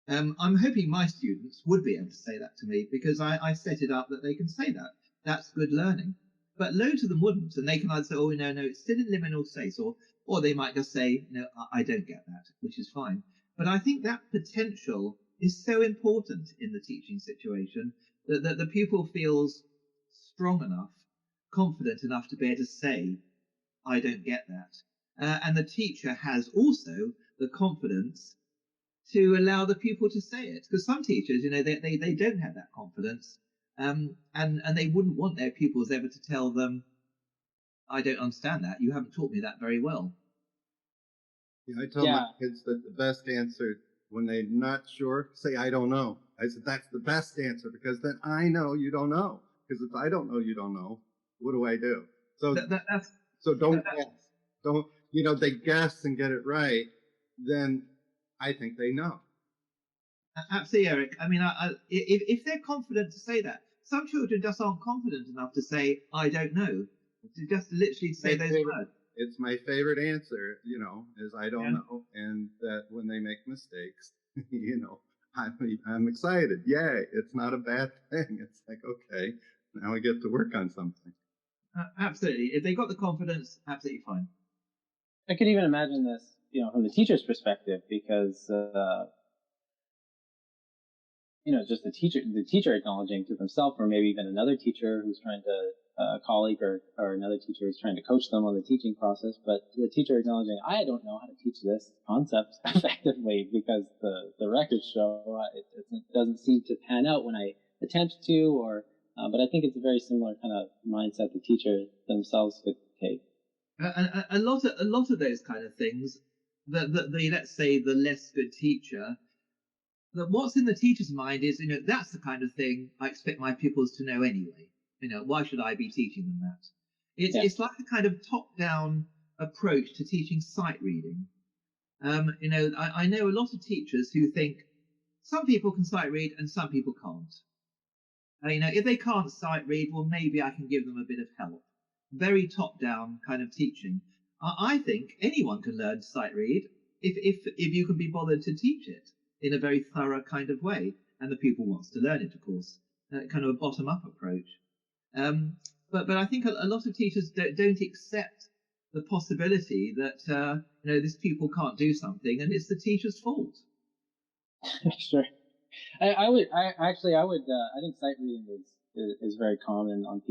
D: I'm hoping my students would be able to say that to me, because I set it up that they can say that. That's good learning. But loads of them wouldn't, and they can either say, oh, no, it's still in liminal space, or they might just say, no, I don't get that, which is fine. But I think that potential is so important in the teaching situation that the pupil feels strong enough, confident enough to be able to say, I don't get that. And the teacher has also the confidence to allow the pupil to say it. Because some teachers, they don't have that confidence. And they wouldn't want their pupils ever to tell them, I don't understand that. You haven't taught me that very well.
E: Yeah, I tell my kids that the best answer when they're not sure, say, I don't know. I said, that's the best answer, because then I know you don't know. Because if I don't know you don't know, what do I do? So don't guess. Don't, they guess and get it right, then I think they know.
D: Absolutely, Eric. I mean, if they're confident to say that, some children just aren't confident enough to say, I don't know. To just literally say those words.
E: It's my favorite answer, is I don't know. And that when they make mistakes, I'm excited. Yay. It's not a bad thing. It's like, okay, now I get to work on something.
D: Absolutely. If they got the confidence, absolutely fine.
C: I could even imagine this, from the teacher's perspective, because, just the teacher acknowledging to themselves, or maybe even another teacher who's trying to, a colleague or another teacher who's trying to coach them on the teaching process, but the teacher acknowledging, I don't know how to teach this concept effectively, because the records show it doesn't seem to pan out when I attempt to, but I think it's a very similar kind of mindset the teacher themselves could take.
D: A lot of those kind of things, let's say the less good teacher, that what's in the teacher's mind is, that's the kind of thing I expect my pupils to know anyway. Why should I be teaching them that? It's like a kind of top-down approach to teaching sight reading. I know a lot of teachers who think some people can sight read and some people can't. If they can't sight read, well, maybe I can give them a bit of help. Very top-down kind of teaching. I think anyone can learn to sight read if you can be bothered to teach it in a very thorough kind of way, and the pupil wants to learn it, of course. Kind of a bottom-up approach. But I think a lot of teachers don't accept the possibility that this pupil can't do something and it's the teacher's fault.
C: Sure. I think sight reading is very common on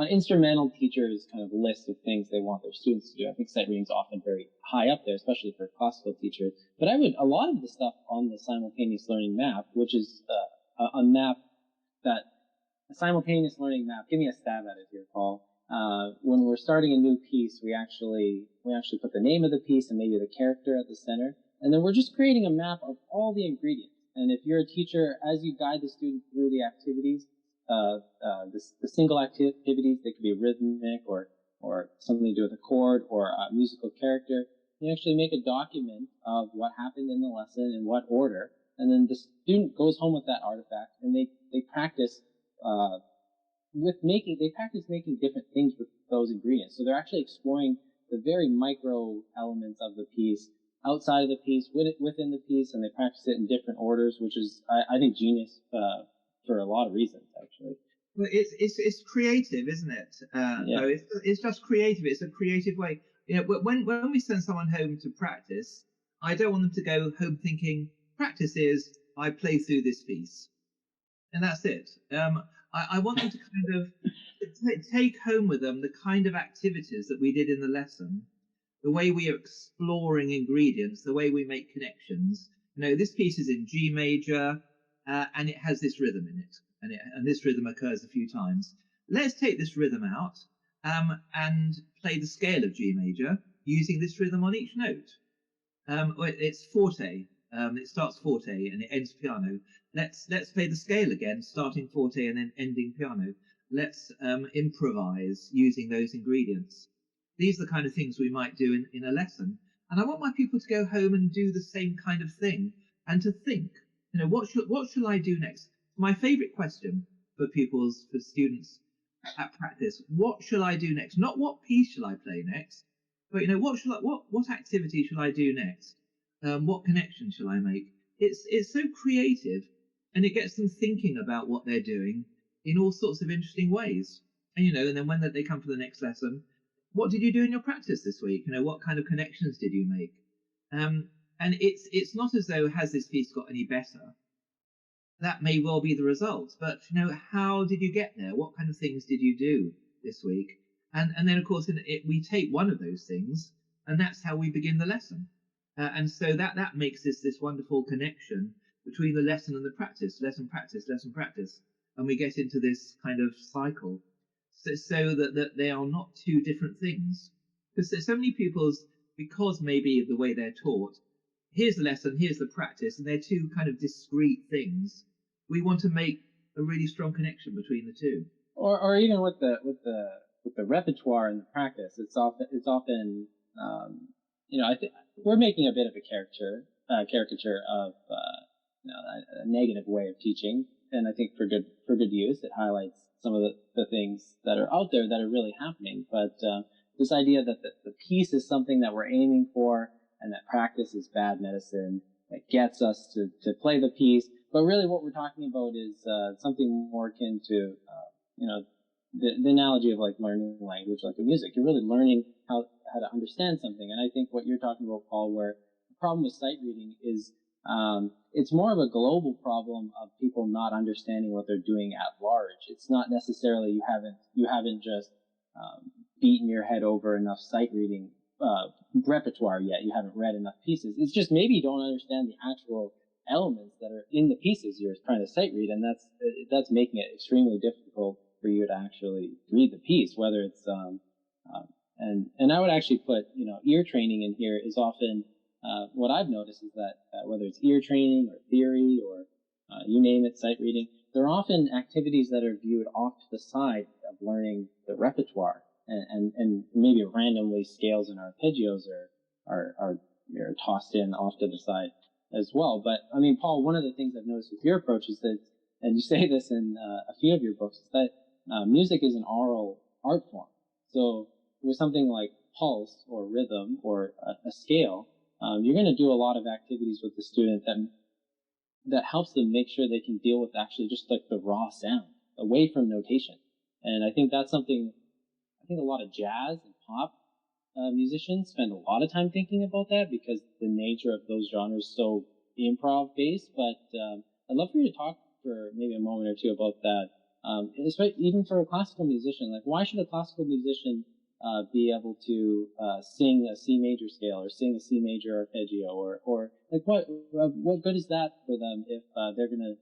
C: instrumental teachers' kind of list of things they want their students to do. I think sight reading is often very high up there, especially for classical teachers. But a lot of the stuff on the simultaneous learning map, which is a simultaneous learning map. Give me a stab at it here, Paul. When we're starting a new piece, we actually put the name of the piece and maybe the character at the center, and then we're just creating a map of all the ingredients. And if you're a teacher, as you guide the student through the activities, the single activities, they could be rhythmic or something to do with a chord or a musical character. You actually make a document of what happened in the lesson in what order, and then the student goes home with that artifact, and they practice making different things with those ingredients. So they're actually exploring the very micro elements of the piece outside of the piece, within the piece, and they practice it in different orders, which is, I think, genius for a lot of reasons, actually.
D: Well, it's creative, isn't it? No, it's just creative. It's a creative way. When we send someone home to practice, I don't want them to go home thinking practice is I play through this piece, and that's it. I want them to kind of take home with them the kind of activities that we did in the lesson, the way we are exploring ingredients, the way we make connections. This piece is in G major, and it has this rhythm in it, and this rhythm occurs a few times. Let's take this rhythm out and play the scale of G major using this rhythm on each note. It's forte. It starts forte and it ends piano. Let's play the scale again, starting forte and then ending piano. Let's improvise using those ingredients. These are the kind of things we might do in a lesson. And I want my people to go home and do the same kind of thing and to think, what shall I do next? My favorite question for students at practice, what shall I do next? Not what piece shall I play next, but what activity shall I do next? What connection shall I make? It's so creative, and it gets them thinking about what they're doing in all sorts of interesting ways. And then when they come for the next lesson, what did you do in your practice this week? What kind of connections did you make? And it's not as though has this piece got any better. That may well be the result, but how did you get there? What kind of things did you do this week? And then of course we take one of those things, and that's how we begin the lesson. And so that makes this wonderful connection between the lesson and the practice, lesson, practice, lesson, practice. And we get into this kind of cycle so that they are not two different things. Because there's so many pupils, because maybe of the way they're taught, here's the lesson, here's the practice, and they're two kind of discrete things. We want to make a really strong connection between the two.
C: Or even with the repertoire and the practice, it's often I think we're making a bit of a caricature of a negative way of teaching, and I think for good use, it highlights some of the things that are out there that are really happening. But this idea that the piece is something that we're aiming for, and that practice is bad medicine that gets us to play the piece, but really what we're talking about is something more akin to the analogy of like learning language, like a music. You're really learning how to understand something. And I think what you're talking about, Paul, where the problem with sight reading is it's more of a global problem of people not understanding what they're doing at large. It's not necessarily you haven't just beaten your head over enough sight reading repertoire yet. You haven't read enough pieces. It's just maybe you don't understand the actual elements that are in the pieces you're trying to sight read, and that's making it extremely difficult for you to actually read the piece. Whether it's and I would actually put ear training in here is often what I've noticed is that whether it's ear training or theory or you name it, sight reading, they're often activities that are viewed off to the side of learning the repertoire, and maybe randomly scales and arpeggios are tossed in off to the side as well. But I mean, Paul, one of the things I've noticed with your approach is that, and you say this in a few of your books, is that music is an oral art form. So with something like pulse or rhythm or a scale, you're going to do a lot of activities with the student that helps them make sure they can deal with actually just like the raw sound away from notation. And I think that's something, I think a lot of jazz and pop musicians spend a lot of time thinking about that because the nature of those genres is so improv based. But I'd love for you to talk for maybe a moment or two about that. Especially even for a classical musician, like why should a classical musician be able to sing a C major scale or sing a C major arpeggio, or like what good is that for them if they're going to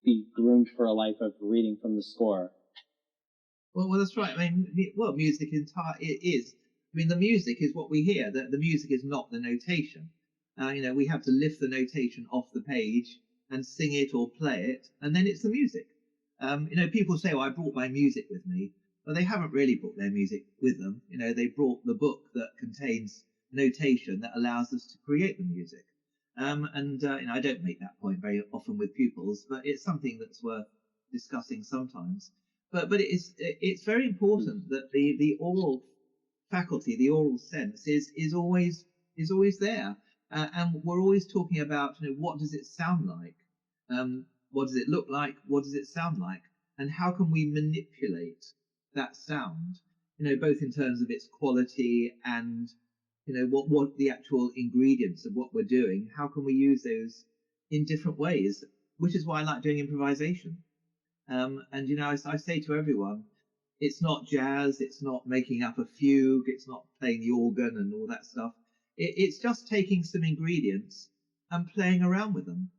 C: be groomed for a life of reading from the score?
D: Well, that's right. I mean, well, music it is. I mean, the music is what we hear. The music is not the notation. We have to lift the notation off the page and sing it or play it, and then it's the music. People say, "Oh, I brought my music with me." Well, they haven't really brought their music with them. They brought the book that contains notation that allows us to create the music. I don't make that point very often with pupils, but it's something that's worth discussing sometimes. But it's very important that the oral faculty, the oral sense, is always there, and we're always talking about what does it sound like, what does it look like, what does it sound like, and how can we manipulate that sound, both in terms of its quality and what the actual ingredients of what we're doing. How can we use those in different ways? Which is why I like doing improvisation. I say to everyone, it's not jazz, it's not making up a fugue, it's not playing the organ and all that stuff. It's just taking some ingredients and playing around with them,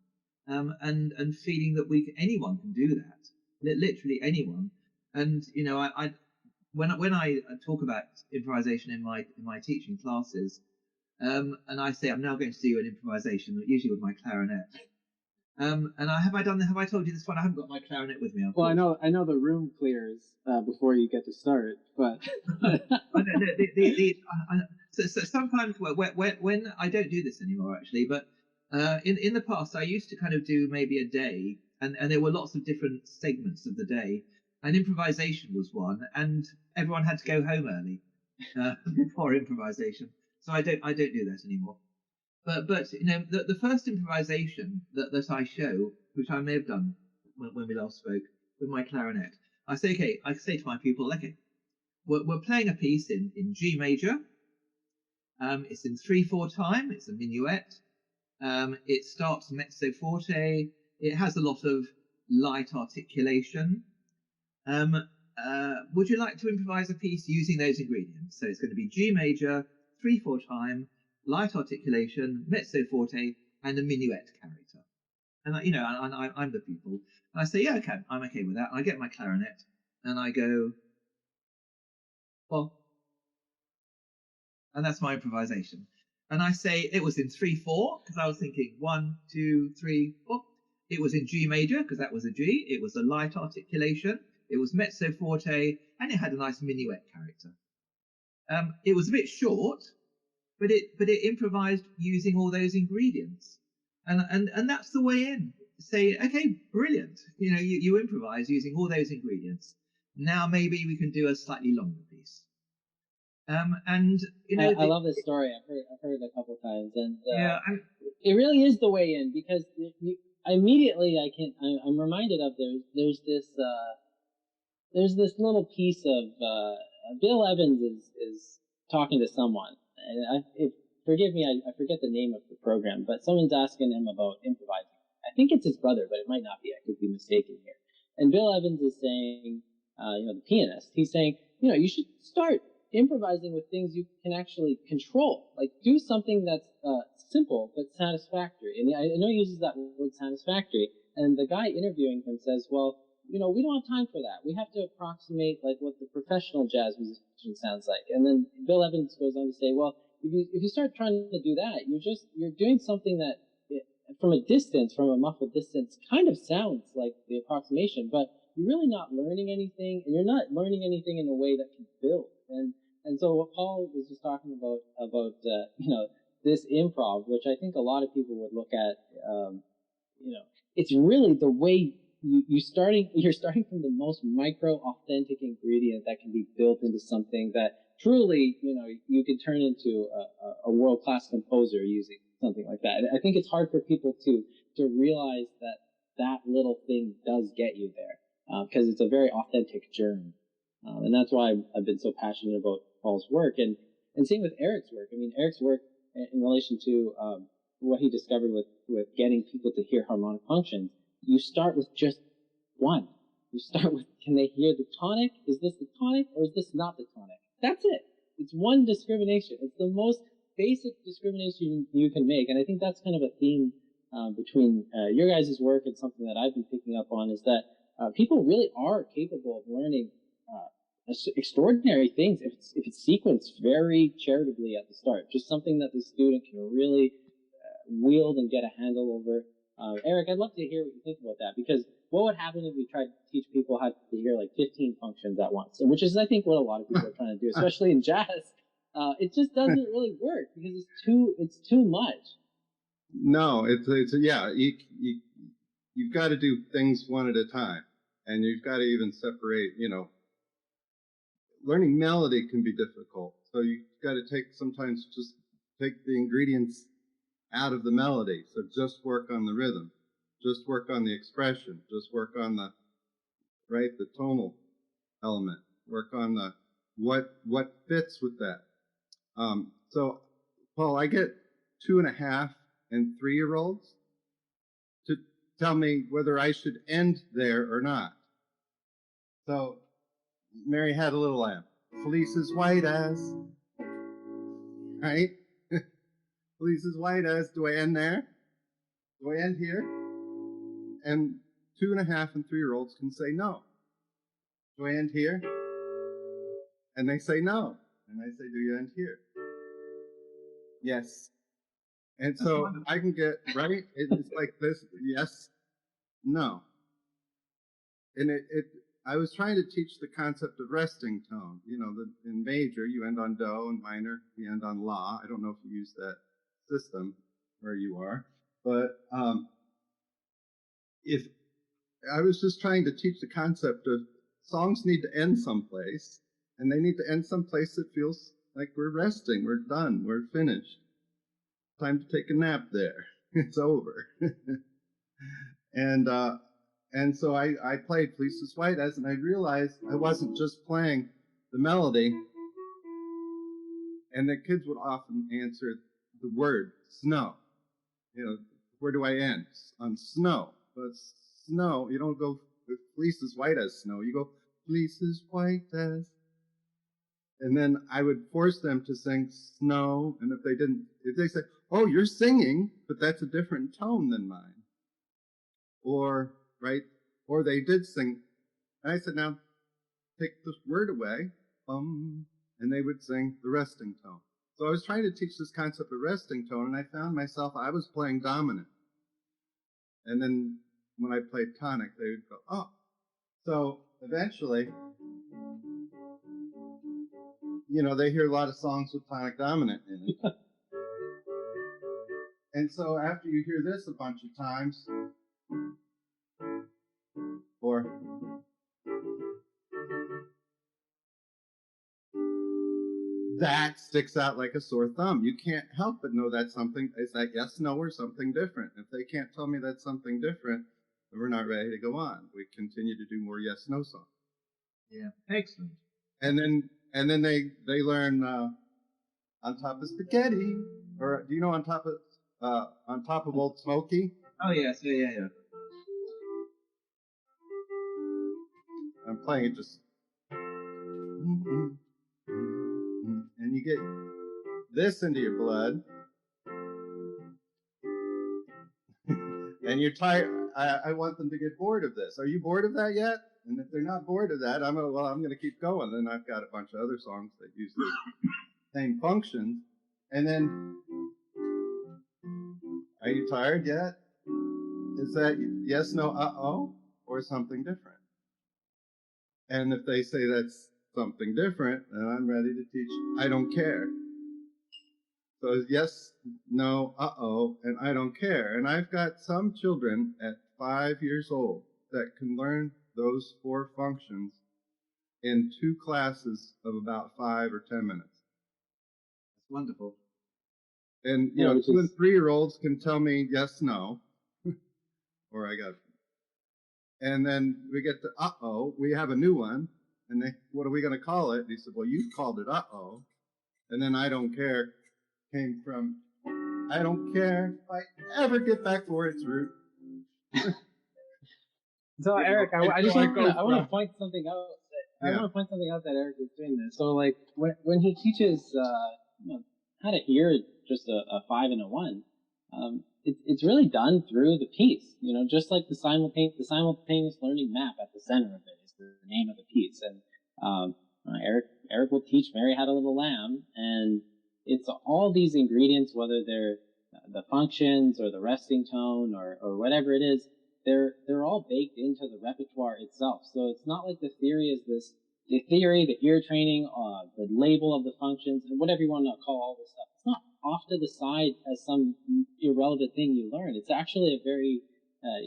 D: and feeling that anyone can do that, literally anyone. And when I talk about improvisation in my teaching classes, and I say I'm now going to do an improvisation, usually with my clarinet. And have I told you this one? I haven't got my clarinet with me.
C: Well, I know the room clears before you get to start, but
D: so sometimes when I don't do this anymore actually, but in the past I used to kind of do maybe a day, and there were lots of different segments of the day, and improvisation was one, and everyone had to go home early before improvisation. So I don't do that anymore. But the first improvisation that I show, which I may have done when we last spoke with my clarinet, I say to my pupil, okay, we're playing a piece in G major. It's in 3/4 time. It's a minuet. It starts mezzo forte. It has a lot of light articulation. Would you like to improvise a piece using those ingredients? So it's going to be G major, 3/4 time, light articulation, mezzo forte, and a minuet character. And I'm the pupil. And I say, yeah, okay, I'm okay with that. I get my clarinet and I go, well, and that's my improvisation. And I say it was in 3/4 because I was thinking 1, 2, 3, 4. It was in G major because that was a G. It was a light articulation. It was mezzo forte, and it had a nice minuet character. It was a bit short, but it improvised using all those ingredients, and that's the way in. Say, okay, brilliant. You improvise using all those ingredients. Now maybe we can do a slightly longer piece.
C: I love this story. I've heard it a couple of times, and
D: yeah,
C: it really is the way in because immediately I'm reminded of there's this little piece of Bill Evans is talking to someone, and forgive me, I forget the name of the program, but someone's asking him about improvising. I think it's his brother, but it might not be. I could be mistaken here. And Bill Evans is saying, the pianist, he's saying, you should start improvising with things you can actually control. Like do something that's simple but satisfactory. And I know he uses that word satisfactory. And the guy interviewing him says, well, we don't have time for that. We have to approximate like what the professional jazz musician sounds like. And then Bill Evans goes on to say, well, if you start trying to do that, you're doing something that from a muffled distance, kind of sounds like the approximation, but you're really not learning anything, and you're not learning anything in a way that can build. And so what Paul was just talking about this improv, which I think a lot of people would look at, it's really the way you're starting from the most micro authentic ingredient that can be built into something that truly, you could turn into a world-class composer using something like that. And I think it's hard for people to realize that little thing does get you there, because it's a very authentic germ. And that's why I've been so passionate about Paul's work, and same with Eric's work. I mean, Eric's work in relation to what he discovered with getting people to hear harmonic functions. You start with just one. You start with, can they hear the tonic? Is this the tonic or is this not the tonic? That's it. It's one discrimination. It's the most basic discrimination you can make. And I think that's kind of a theme between your guys' work and something that I've been picking up on, is that people really are capable of learning extraordinary things if it's sequenced very charitably at the start. Just something that the student can really wield and get a handle over. Eric, I'd love to hear what you think about that, because what would happen if we tried to teach people how to hear like 15 functions at once, which is, I think, what a lot of people are trying to do, especially in jazz. It just doesn't really work because it's too much.
E: No, you've got to do things one at a time, and you've got to even separate, learning melody can be difficult. So you've got to sometimes just take the ingredients out of the melody. So just work on the rhythm, just work on the expression, just work on the tonal element, work on the what fits with that. So Paul, I get 2.5 and 3-year-olds to tell me whether I should end there or not. So Mary had a little lamb, fleece as white as, right? Fleece as white as, do I end there? Do I end here? And 2.5 and 3-year-olds can say no. Do I end here? And they say no. And I say, do you end here? Yes. And so I can get, right? It's like this, yes, no. And I was trying to teach the concept of resting tone. In major, you end on do, and minor, you end on la. I don't know if you use that system where you are, but if I was just trying to teach the concept of songs need to end someplace, and they need to end someplace that feels like we're resting, we're done, we're finished. Time to take a nap there. It's over. And so I played Fleece as White As, and I realized I wasn't just playing the melody. And the kids would often answer the word snow. Where do I end? On snow. But snow, you don't go fleece as white as snow. You go fleece as white as. And then I would force them to sing snow. And if they say, oh, you're singing, but that's a different tone than mine. Or they did sing. And I said, now take this word away. And they would sing the resting tone. So I was trying to teach this concept of resting tone, and I found myself, I was playing dominant. And then when I played tonic, they would go, oh. So eventually, they hear a lot of songs with tonic dominant in it. And so after you hear this a bunch of times, or that sticks out like a sore thumb. You can't help but know that's something. Is that yes, no, or something different? If they can't tell me that's something different, then we're not ready to go on. We continue to do more yes, no songs.
D: Yeah, excellent.
E: And then they learn on top of spaghetti, or do you know on top of Old Smoky?
D: Oh yes, yeah.
E: I'm playing it just. And you get this into your blood, and you're tired. I want them to get bored of this. Are you bored of that yet? And if they're not bored of that, I'm going to keep going. Then I've got a bunch of other songs that use the same functions. And then, are you tired yet? Is that yes, no, or something different? And if they say that's something different, then I'm ready to teach I don't care. So it's yes, no, uh-oh, and I don't care. And I've got some children at 5 years old that can learn those 4 functions in 2 classes of about 5 or 10 minutes.
D: That's wonderful.
E: And, you
C: Yeah,
E: know,
C: which
E: 2 and
C: is
E: 3-year-olds can tell me yes, no, or I got, and then we get to uh-oh, we have a new one, and they, what are we going to call it? And he said, well, you called it uh-oh. And then I don't care came from, I don't care if I ever get back to where it's root.
C: so
E: You know,
C: Eric. I just
E: until
C: want to
E: go
C: I want to
E: from,
C: point something out. I
E: yeah,
C: want to point something out that Eric is doing this. So like when he teaches how to hear just a 5 and a 1, it's really done through the piece. Just like the simultaneous learning map at the center of it is the name of the piece. And Eric will teach Mary Had a Little Lamb, and it's all these ingredients, whether they're the functions or the resting tone or whatever it is. They're all baked into the repertoire itself. So it's not like the theory is the theory, the ear training, the label of the functions, and whatever you want to call all this stuff. It's not off to the side as some irrelevant thing you learn. It's actually a very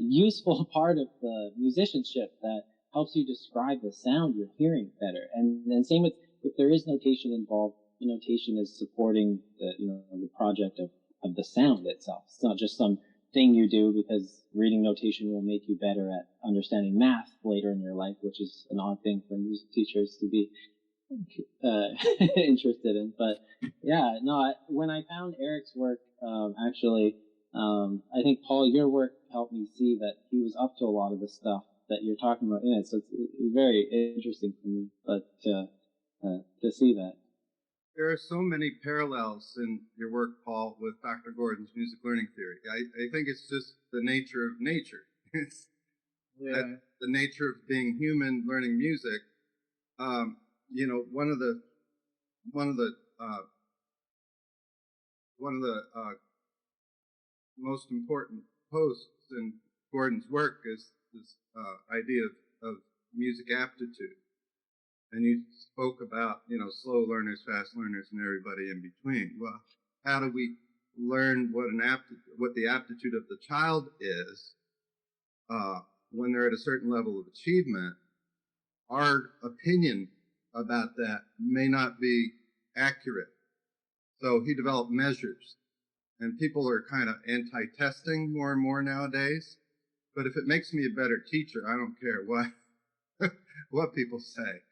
C: useful part of the musicianship that helps you describe the sound you're hearing better. And then same with if there is notation involved, the notation is supporting the project of the sound itself. It's not just some thing you do because reading notation will make you better at understanding math later in your life, which is an odd thing for music teachers to be interested in. But yeah, no, when I found Eric's work, I think Paul, your work helped me see that he was up to a lot of the stuff that you're talking about in it. So it's very interesting for me, but to see that.
E: there are so many parallels in your work, Paul, with Dr. Gordon's music learning theory. I think it's just the nature of nature. It's that the nature of being human learning music. You know, one of the most important posts in Gordon's work is this idea of music aptitude. And you spoke about, you know, slow learners, fast learners, and everybody in between. Well, how do we learn what the aptitude of the child is when they're at a certain level of achievement? Our opinion about that may not be accurate. So he developed measures, and people are kind of anti-testing more and more nowadays. But if it makes me a better teacher, I don't care what people say.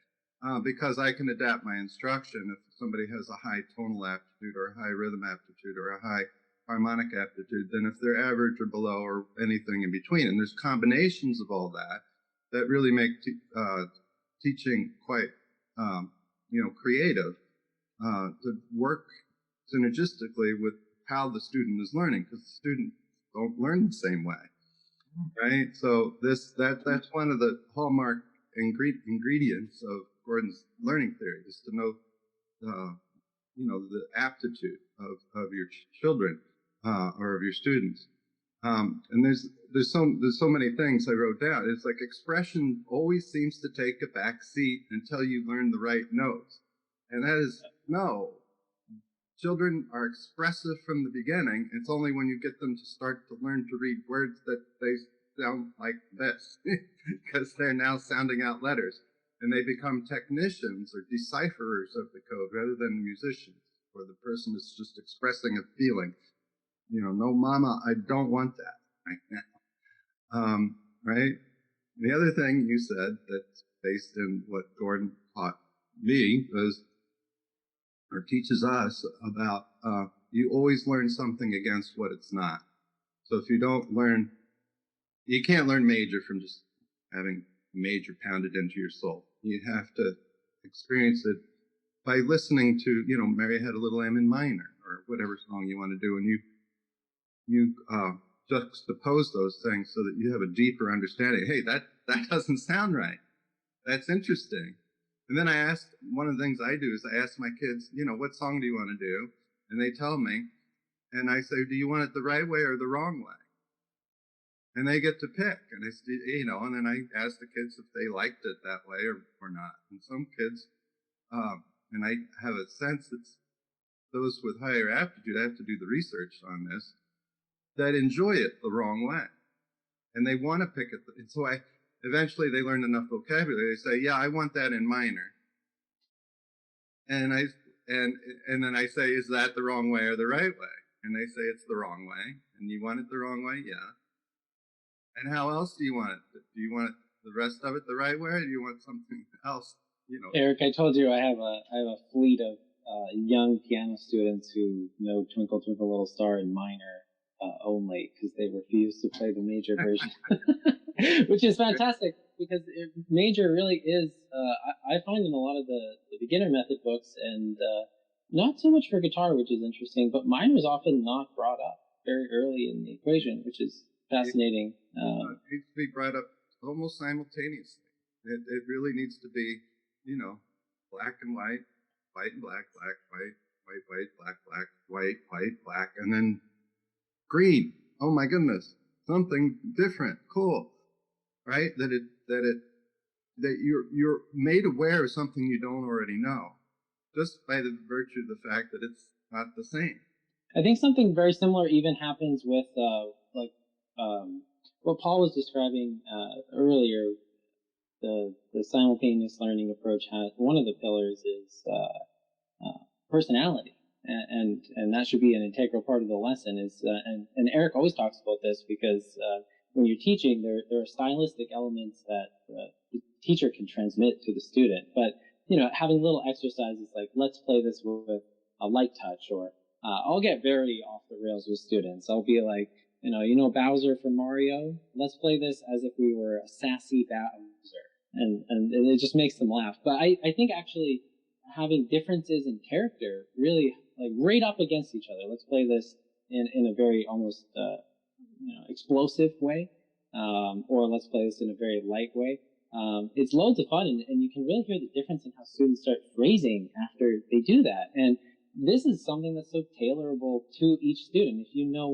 E: Because I can adapt my instruction if somebody has a high tonal aptitude or a high rhythm aptitude or a high harmonic aptitude than if they're average or below or anything in between. And there's combinations of all that really make teaching quite, creative to work synergistically with how the student is learning, because the students don't learn the same way, right? So that's one of the hallmark ingredients of Gordon's learning theory, is to know, the aptitude of your children or of your students. And there's so many things I wrote down. It's like expression always seems to take a back seat until you learn the right notes, and that is no. Children are expressive from the beginning. It's only when you get them to start to learn to read words that they sound like this, because they're now sounding out letters, and they become technicians or decipherers of the code rather than musicians, where the person is just expressing a feeling. No, mama, I don't want that right now. Right? The other thing you said that's based in what Gordon taught me was, or teaches us about, you always learn something against what it's not. So if you don't learn, you can't learn major from just having major pounded into your soul. You have to experience it by listening to, Mary Had a Little Lamb in minor, or whatever song you want to do, and you juxtapose those things so that you have a deeper understanding. Hey, that doesn't sound right. That's interesting. And then one of the things I do is I ask my kids, what song do you want to do? And they tell me, and I say, do you want it the right way or the wrong way? and they get to pick. And and then I ask the kids if they liked it that way or not. And some kids, and I have a sense that those with higher aptitude, I have to do the research on this, that enjoy it the wrong way, and they want to pick it. And so eventually they learn enough vocabulary. They say, "Yeah, I want that in minor." And then I say, "Is that the wrong way or the right way?" And they say, "It's the wrong way." And you want it the wrong way? Yeah. And how else do you want it? Do you want the rest of it the right way, or do you want something else?
C: Eric, I told you I have a fleet of young piano students who know Twinkle Twinkle Little Star in minor only because they refuse to play the major version, which is fantastic because major really is. I find in a lot of the beginner method books, and not so much for guitar, which is interesting, but minor is often not brought up very early in the equation, which is fascinating.
E: It needs to be brought up almost simultaneously. It really needs to be, black and white, white and black, black, white, white, white, black, black, white, white, black, and then green. Oh my goodness, something different, cool, right? That you're made aware of something you don't already know, just by the virtue of the fact that it's not the same.
C: I think something very similar even happens with what Paul was describing earlier. The simultaneous learning approach has one of the pillars is personality, and that should be an integral part of the lesson. And Eric always talks about this because when you're teaching, there are stylistic elements that the teacher can transmit to the student, but having little exercises like let's play this with a light touch, or I'll get very off the rails with students. I'll be like, Bowser from Mario. Let's play this as if we were a sassy Bowser, and it just makes them laugh. But I think actually having differences in character really like right up against each other. Let's play this in a very almost explosive way, or let's play this in a very light way. It's loads of fun, and you can really hear the difference in how students start phrasing after they do that. And this is something that's so tailorable to each student. If you know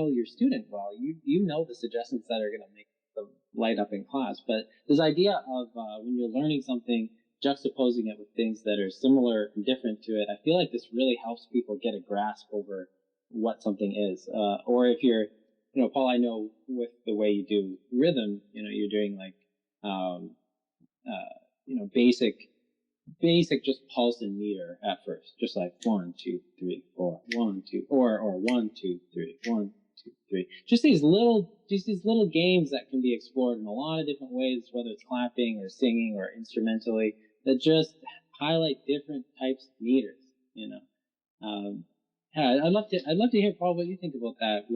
C: your student well, you know the suggestions that are going to make them light up in class. But this idea of when you're learning something, juxtaposing it with things that are similar and different to it, I feel like this really helps people get a grasp over what something is. Or if you're, Paul, I know with the way you do rhythm, you're doing like, basic just pulse and meter at first, just like 1, 2, 3, 4, 1, 2, or 1, 2, 3, 1, 2, 3. Just these little games that can be explored in a lot of different ways, whether it's clapping or singing or instrumentally, that just highlight different types of meters. I'd love to hear, Paul, what you think about that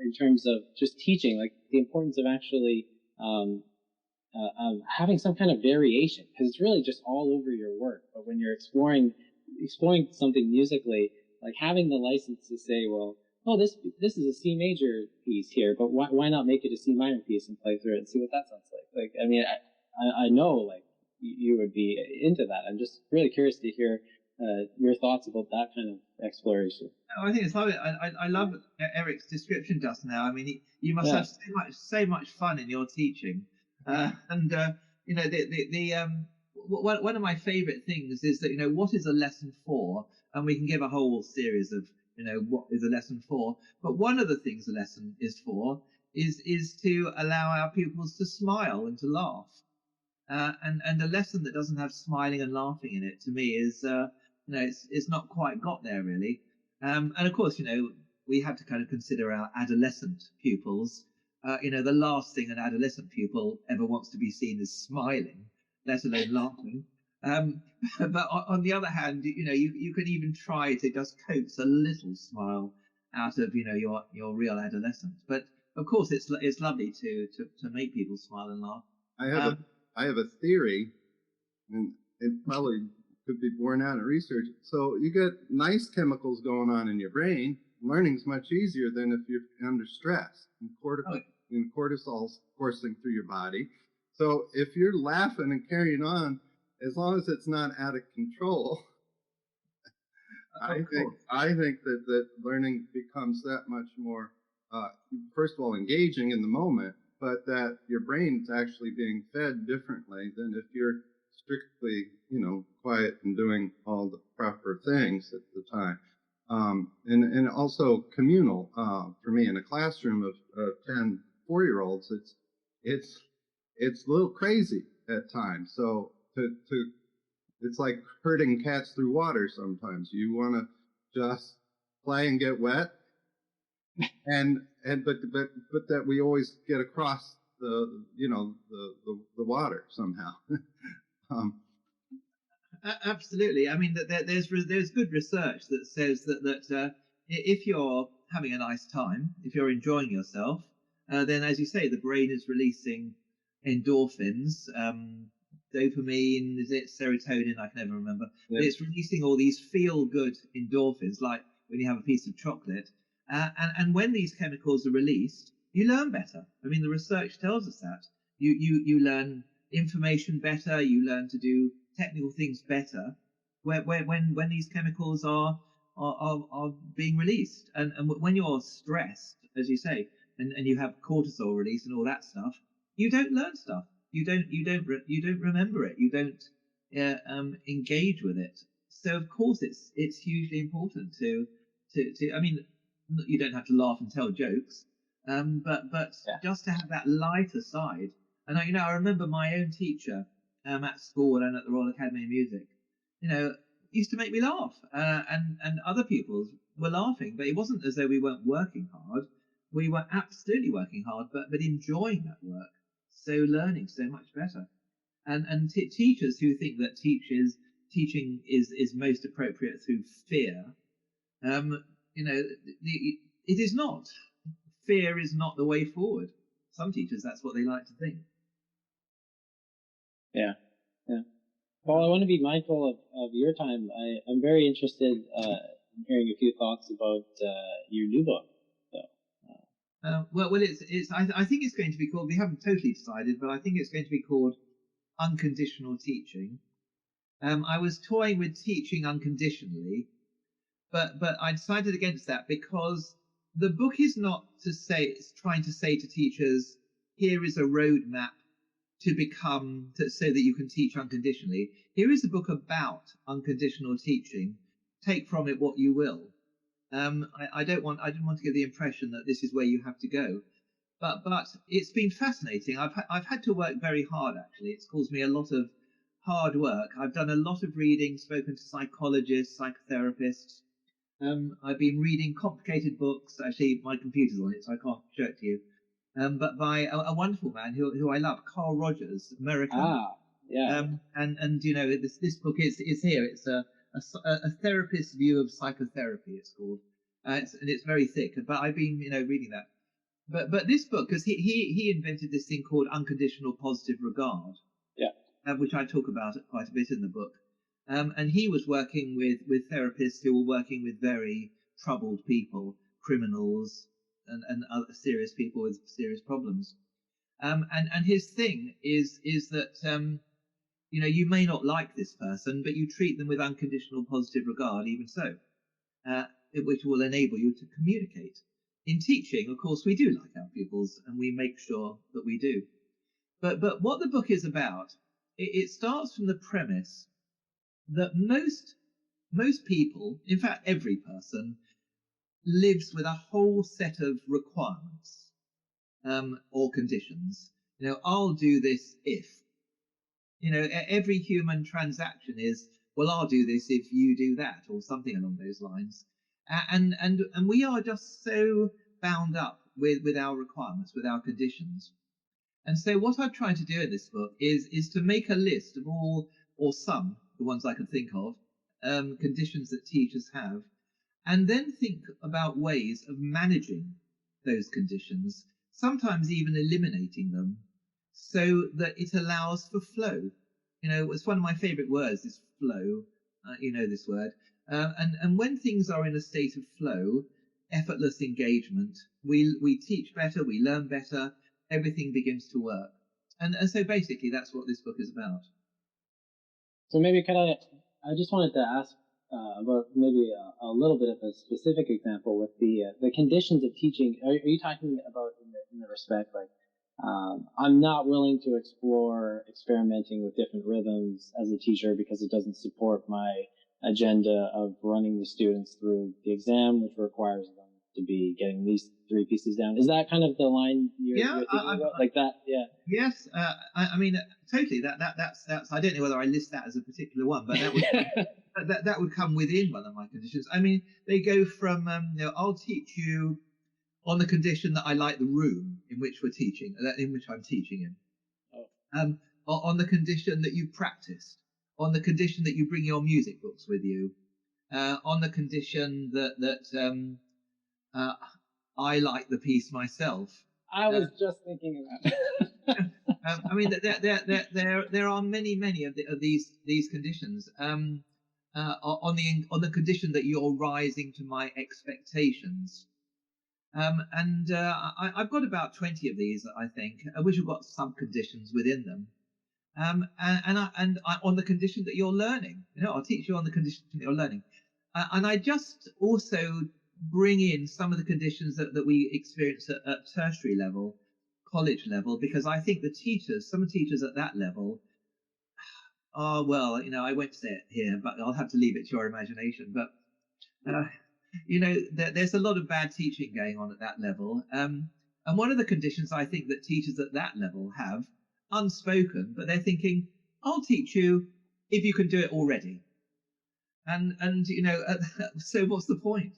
C: in terms of just teaching, like the importance of actually having some kind of variation, because it's really just all over your work. But when you're exploring something musically, like having the license to say, well, oh, this is a C major piece here, but why not make it a C minor piece and play through it and see what that sounds like? Like, I mean, I know like you would be into that. I'm just really curious to hear your thoughts about that kind of exploration.
D: Oh, I think it's lovely. I love Eric's description just now. I mean, you must have so much fun in your teaching. One of my favorite things is that, what is a lesson for? And we can give a whole series of, what is a lesson for? But one of the things a lesson is for is to allow our pupils to smile and to laugh. And a lesson that doesn't have smiling and laughing in it, to me, is, it's not quite got there really. And of course, we have to kind of consider our adolescent pupils. The last thing an adolescent pupil ever wants to be seen is smiling, let alone laughing. But on the other hand, you can even try to just coax a little smile out of, your real adolescent. But of course, it's lovely to make people smile and laugh.
E: I have a theory, and it probably could be borne out in research. So you get nice chemicals going on in your brain. Learning's much easier than if you're under stress and cortisol's coursing through your body. So if you're laughing and carrying on, as long as it's not out of control, I think that learning becomes that much more first of all, engaging in the moment, but that your brain's actually being fed differently than if you're strictly, quiet and doing all the proper things at the time. And also communal, for me, in a classroom of 10 4-year-olds, it's a little crazy at times. So it's like herding cats through water sometimes. You want to just play and get wet, but that we always get across the water somehow.
D: Absolutely. I mean, there's good research that says that if you're having a nice time, if you're enjoying yourself, then, as you say, the brain is releasing endorphins, dopamine, is it serotonin? I can never remember. Yeah. But it's releasing all these feel-good endorphins, like when you have a piece of chocolate. And when these chemicals are released, you learn better. I mean, the research tells us that. You learn information better, you learn to do technical things better when these chemicals are being released. And when you're stressed, as you say, and you have cortisol release and all that stuff, you don't learn stuff. You don't remember it. You don't engage with it. So of course it's hugely important to I mean, you don't have to laugh and tell jokes, but yeah, just to have that lighter side. And I remember my own teacher at school and at the Royal Academy of Music, used to make me laugh, and other pupils were laughing, but it wasn't as though we weren't working hard. We were absolutely working hard, but enjoying that work. So learning so much better. And teachers who think that teaching is most appropriate through fear, it is not. Fear is not the way forward. Some teachers, that's what they like to think.
C: Yeah. Paul, I want to be mindful of your time. I'm very interested in hearing a few thoughts about your new book.
D: Well, I think it's going to be called, we haven't totally decided, but I think it's going to be called Unconditional Teaching. I was toying with teaching unconditionally, but I decided against that because the book is not it's trying to say to teachers, here is a roadmap so that you can teach unconditionally. Here is a book about unconditional teaching. Take from it what you will. I didn't want to give the impression that this is where you have to go, but it's been fascinating. I've had to work very hard, actually. It's caused me a lot of hard work. I've done a lot of reading, spoken to psychologists, psychotherapists. I've been reading complicated books. Actually, my computer's on it, so I can't show it to you. But by a wonderful man who I love, Carl Rogers, American.
C: Yeah.
D: And this book is here. It's a therapist's view of psychotherapy. It's called. It's very thick. But I've been reading that. But this book, because he invented this thing called unconditional positive regard. Yeah. Which I talk about quite a bit in the book. And he was working with therapists who were working with very troubled people, criminals, and other serious people with serious problems. And his thing is that you may not like this person, but you treat them with unconditional positive regard, even so, which will enable you to communicate. In teaching, of course, we do like our pupils, and we make sure that we do. But what the book is about, it starts from the premise that most people, in fact every person, lives with a whole set of requirements or conditions. I'll do this if. Every human transaction is, well, I'll do this if you do that, or something along those lines. And we are just so bound up with our requirements, with our conditions. And so what I've tried to do in this book is to make a list of all, or some, the ones I can think of, conditions that teachers have, and then think about ways of managing those conditions, sometimes even eliminating them, so that it allows for flow. It's one of my favorite words, is flow. This word. And when things are in a state of flow, effortless engagement, we teach better, we learn better, everything begins to work. And so basically that's what this book is about.
C: So maybe I just wanted to ask about maybe a little bit of a specific example with the conditions of teaching. Are you talking about in the respect like I'm not willing to explore experimenting with different rhythms as a teacher because it doesn't support my agenda of running the students through the exam, which requires them to be getting these 3 pieces down. Is that kind of the line you're thinking about? Like that? Yeah.
D: Yes. I mean, totally. That's. I don't know whether I list that as a particular one, but that would that would come within one of my conditions. I mean, they go from I'll teach you on the condition that I like the room in which we're teaching, in which I'm teaching in. Oh. On the condition that you practiced, on the condition that you bring your music books with you, on the condition that I like the piece myself.
C: I was just thinking of that.
D: I mean, there are many of these conditions. On the condition that you're rising to my expectations. I've got about 20 of these, I think, which have got sub conditions within them. On the condition that you're learning, I'll teach you on the condition that you're learning. And I just also bring in some of the conditions that we experience at tertiary level, college level, because I think some teachers at that level are, well, I won't say it here, but I'll have to leave it to your imagination. But, there's a lot of bad teaching going on at that level. And one of the conditions I think that teachers at that level have, unspoken, but they're thinking, I'll teach you if you can do it already. And so what's the point?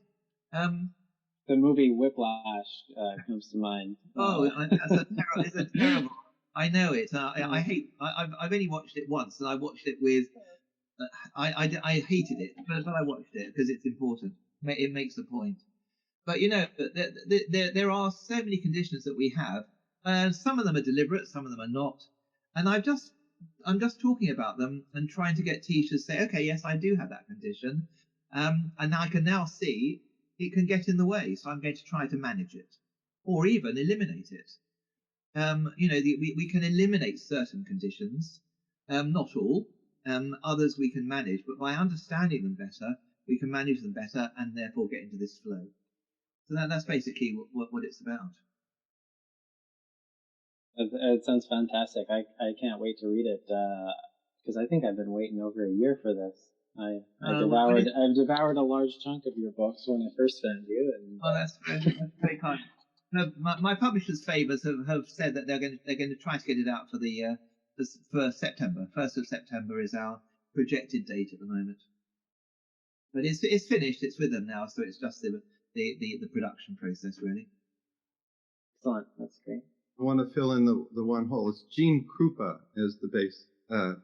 C: The movie Whiplash comes to mind.
D: It's a terrible. I know it. I hate. I've only watched it once, and I watched it with. I hated it, but I watched it because it's important. It makes the point. But there are so many conditions that we have. Some of them are deliberate, some of them are not. And I'm just talking about them and trying to get teachers to say, okay, yes, I do have that condition, and I can now see it can get in the way, so I'm going to try to manage it, or even eliminate it. We can eliminate certain conditions, not all. Others we can manage, but by understanding them better, we can manage them better and therefore get into this flow. So that's basically what it's about.
C: It sounds fantastic. I can't wait to read it because I think I've been waiting over a year for this. I've devoured a large chunk of your books when I first found you. And
D: that's very kind. No, my publishers' favors have said that they're going to try to get it out for September. 1st of September is our projected date at the moment. But it's finished. It's with them now, so it's just the production process really.
C: Excellent. That's great.
E: I want to fill in the one hole. It's Gene Krupa is the base.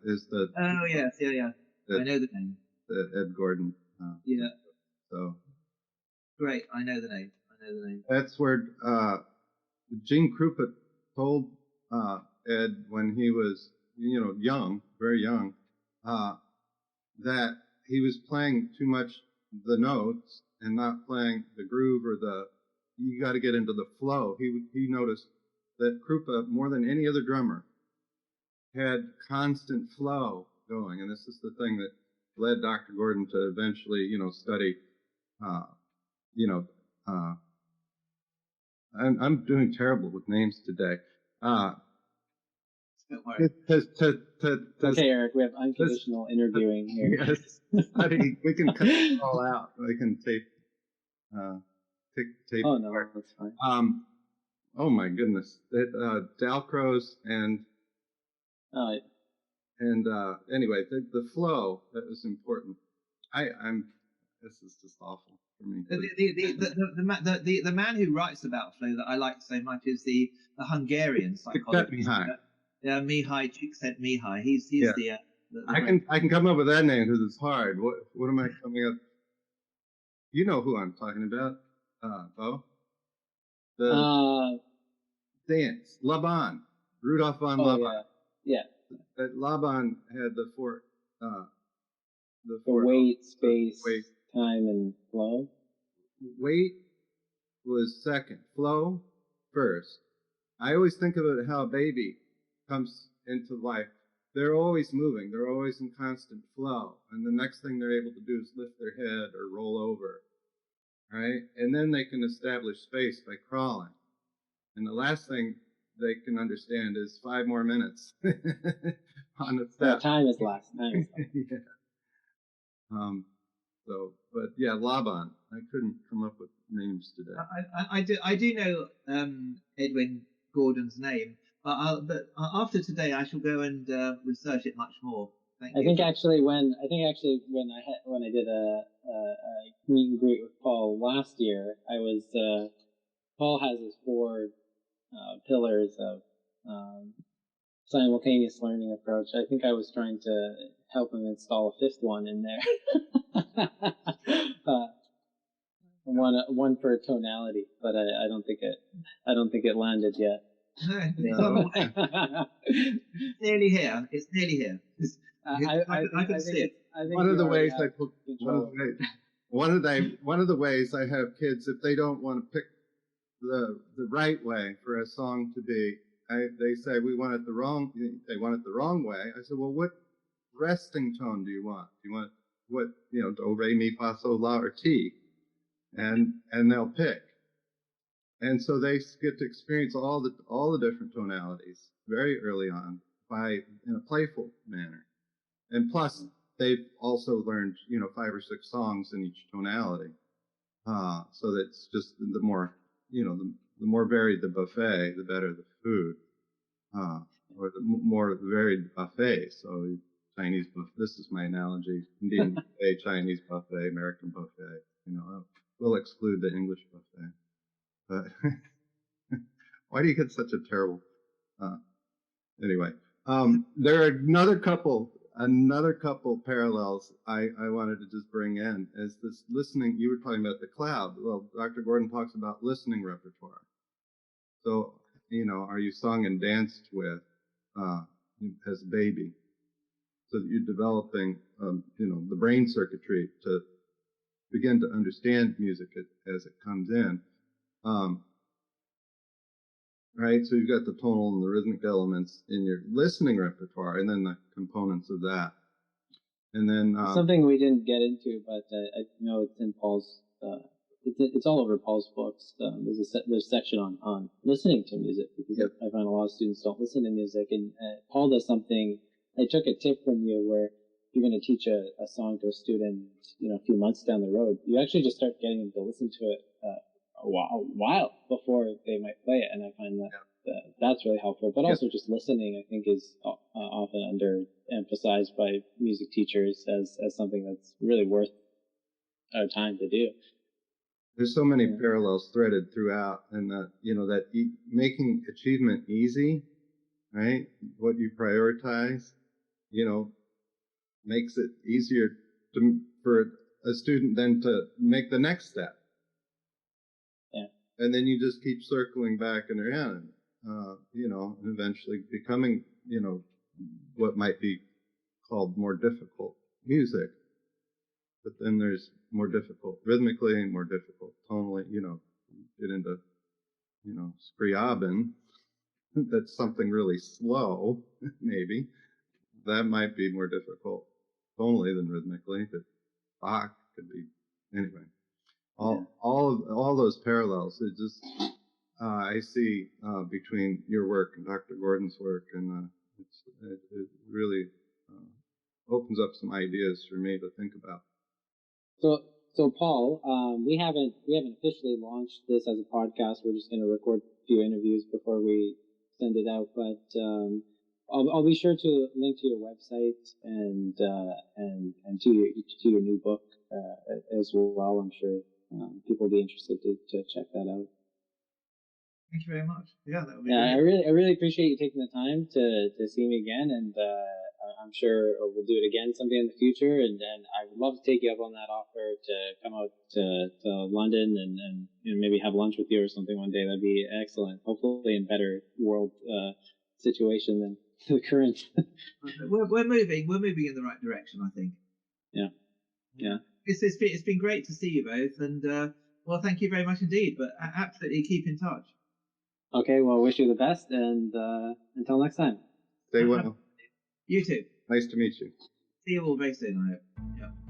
E: Is the
D: oh yes, yeah. I know the name.
E: Ed Gordon.
D: Yeah.
E: So
D: great. I know the name.
E: That's where Gene Krupa told Ed when he was young, very young, that he was playing too much the notes and not playing the groove or you got to get into the flow. He noticed that Krupa, more than any other drummer, had constant flow going, and this is the thing that led Dr. Gordon to eventually, study, I'm doing terrible with names today.
D: Don't worry.
C: Okay, Eric, we have unconditional interviewing here.
E: Yes, we can cut it all out. I can tape.
C: Oh no, that's fine.
E: Oh my goodness, Dalcroze and anyway, the flow that was important. This is just awful for me.
D: The man who writes about flow that I like so much is the Hungarian psychologist. Mihai Csikszentmihalyi. He's
E: yeah. I can come up with that name because it's hard. What am I coming up? You know who I'm talking about, Bo? The dance, Laban, Rudolf von Laban.
C: Yeah.
E: That Laban had the
C: weight, space, time, and flow.
E: Weight was second. Flow first. I always think of it how a baby comes into life they're always moving. They're always in constant flow. And the next thing they're able to do is lift their head or roll over, right? And then they can establish space by crawling. And the last thing they can understand is 5 more minutes on the step.
C: Time is last. Time is last.
E: Yeah. But yeah, Laban. I couldn't come up with names today.
D: I do know Edwin Gordon's name, but after today I shall go and research it much more. Thank you.
C: I think actually when I did a meet and greet with Paul last year, Paul has his 4 pillars of simultaneous learning approach. I think I was trying to help him install a 5th one in there. One for tonality, but I don't think it landed yet.
D: No. It's nearly here. It's nearly here. I can see it.
E: One of the ways I put one of the ways I have kids, if they don't want to pick the right way for a song to be, they say they want it the wrong way. I said, well, what resting tone do you want? Do you want what, do, re, mi, fa, sol, la, or ti? And they'll pick. And so they get to experience all the different tonalities very early on in a playful manner. And plus, they've also learned, 5 or 6 songs in each tonality. So that's just the more, the more varied the buffet, the better the food. Or the more varied buffet. So Chinese buffet, this is my analogy. Indian buffet, Chinese buffet, American buffet. We'll exclude the English buffet. But why do you get such a terrible? Anyway, there are another couple parallels I wanted to just bring in as this listening. You were talking about the cloud. Well, Dr. Gordon talks about listening repertoire. So, are you sung and danced with as a baby? So that you're developing, the brain circuitry to begin to understand music as it comes in. Right? So you've got the tonal and the rhythmic elements in your listening repertoire, and then the components of that. And then
C: something we didn't get into, but I know it's in Paul's. It's all over Paul's books. There's a section on listening to music, because I find a lot of students don't listen to music, and Paul does something. I took a tip from you where you're going to teach a song to a student, a few months down the road. You actually just start getting them to listen to it a while before they might play it, and I find that that's really helpful. But also just listening, I think, is often underemphasized by music teachers as something that's really worth our time to do.
E: There's so many parallels threaded throughout, and making achievement easy, right? What you prioritize, makes it easier for a student then to make the next step.
C: Yeah. And
E: then you just keep circling back and around, and eventually becoming, what might be called more difficult music. But then there's more difficult rhythmically and more difficult tonally, get into, Scriabin. That's something really slow, maybe. That might be more difficult tonally than rhythmically, but Bach could be, anyway. All those parallels, it just, I see between your work and Dr. Gordon's work, and it really opens up some ideas for me to think about.
C: So Paul, we haven't officially launched this as a podcast. We're just going to record a few interviews before we send it out. But I'll be sure to link to your website and to your new book as well. I'm sure people will be interested to check that out.
D: Thank you very much. Yeah, that would be
C: great. I really appreciate you taking the time to see me again, and I'm sure we'll do it again someday in the future. And I would love to take you up on that offer to come out to London and maybe have lunch with you or something one day. That'd be excellent. Hopefully in better world situation than the current.
D: We're moving in the right direction, I think.
C: Yeah.
D: It's been great to see you both, and well, thank you very much indeed. But absolutely keep in touch.
C: Okay, well, wish you the best, and until next time.
E: Stay well.
D: You too.
E: Nice to meet you.
D: See you all very soon, I hope. Yeah.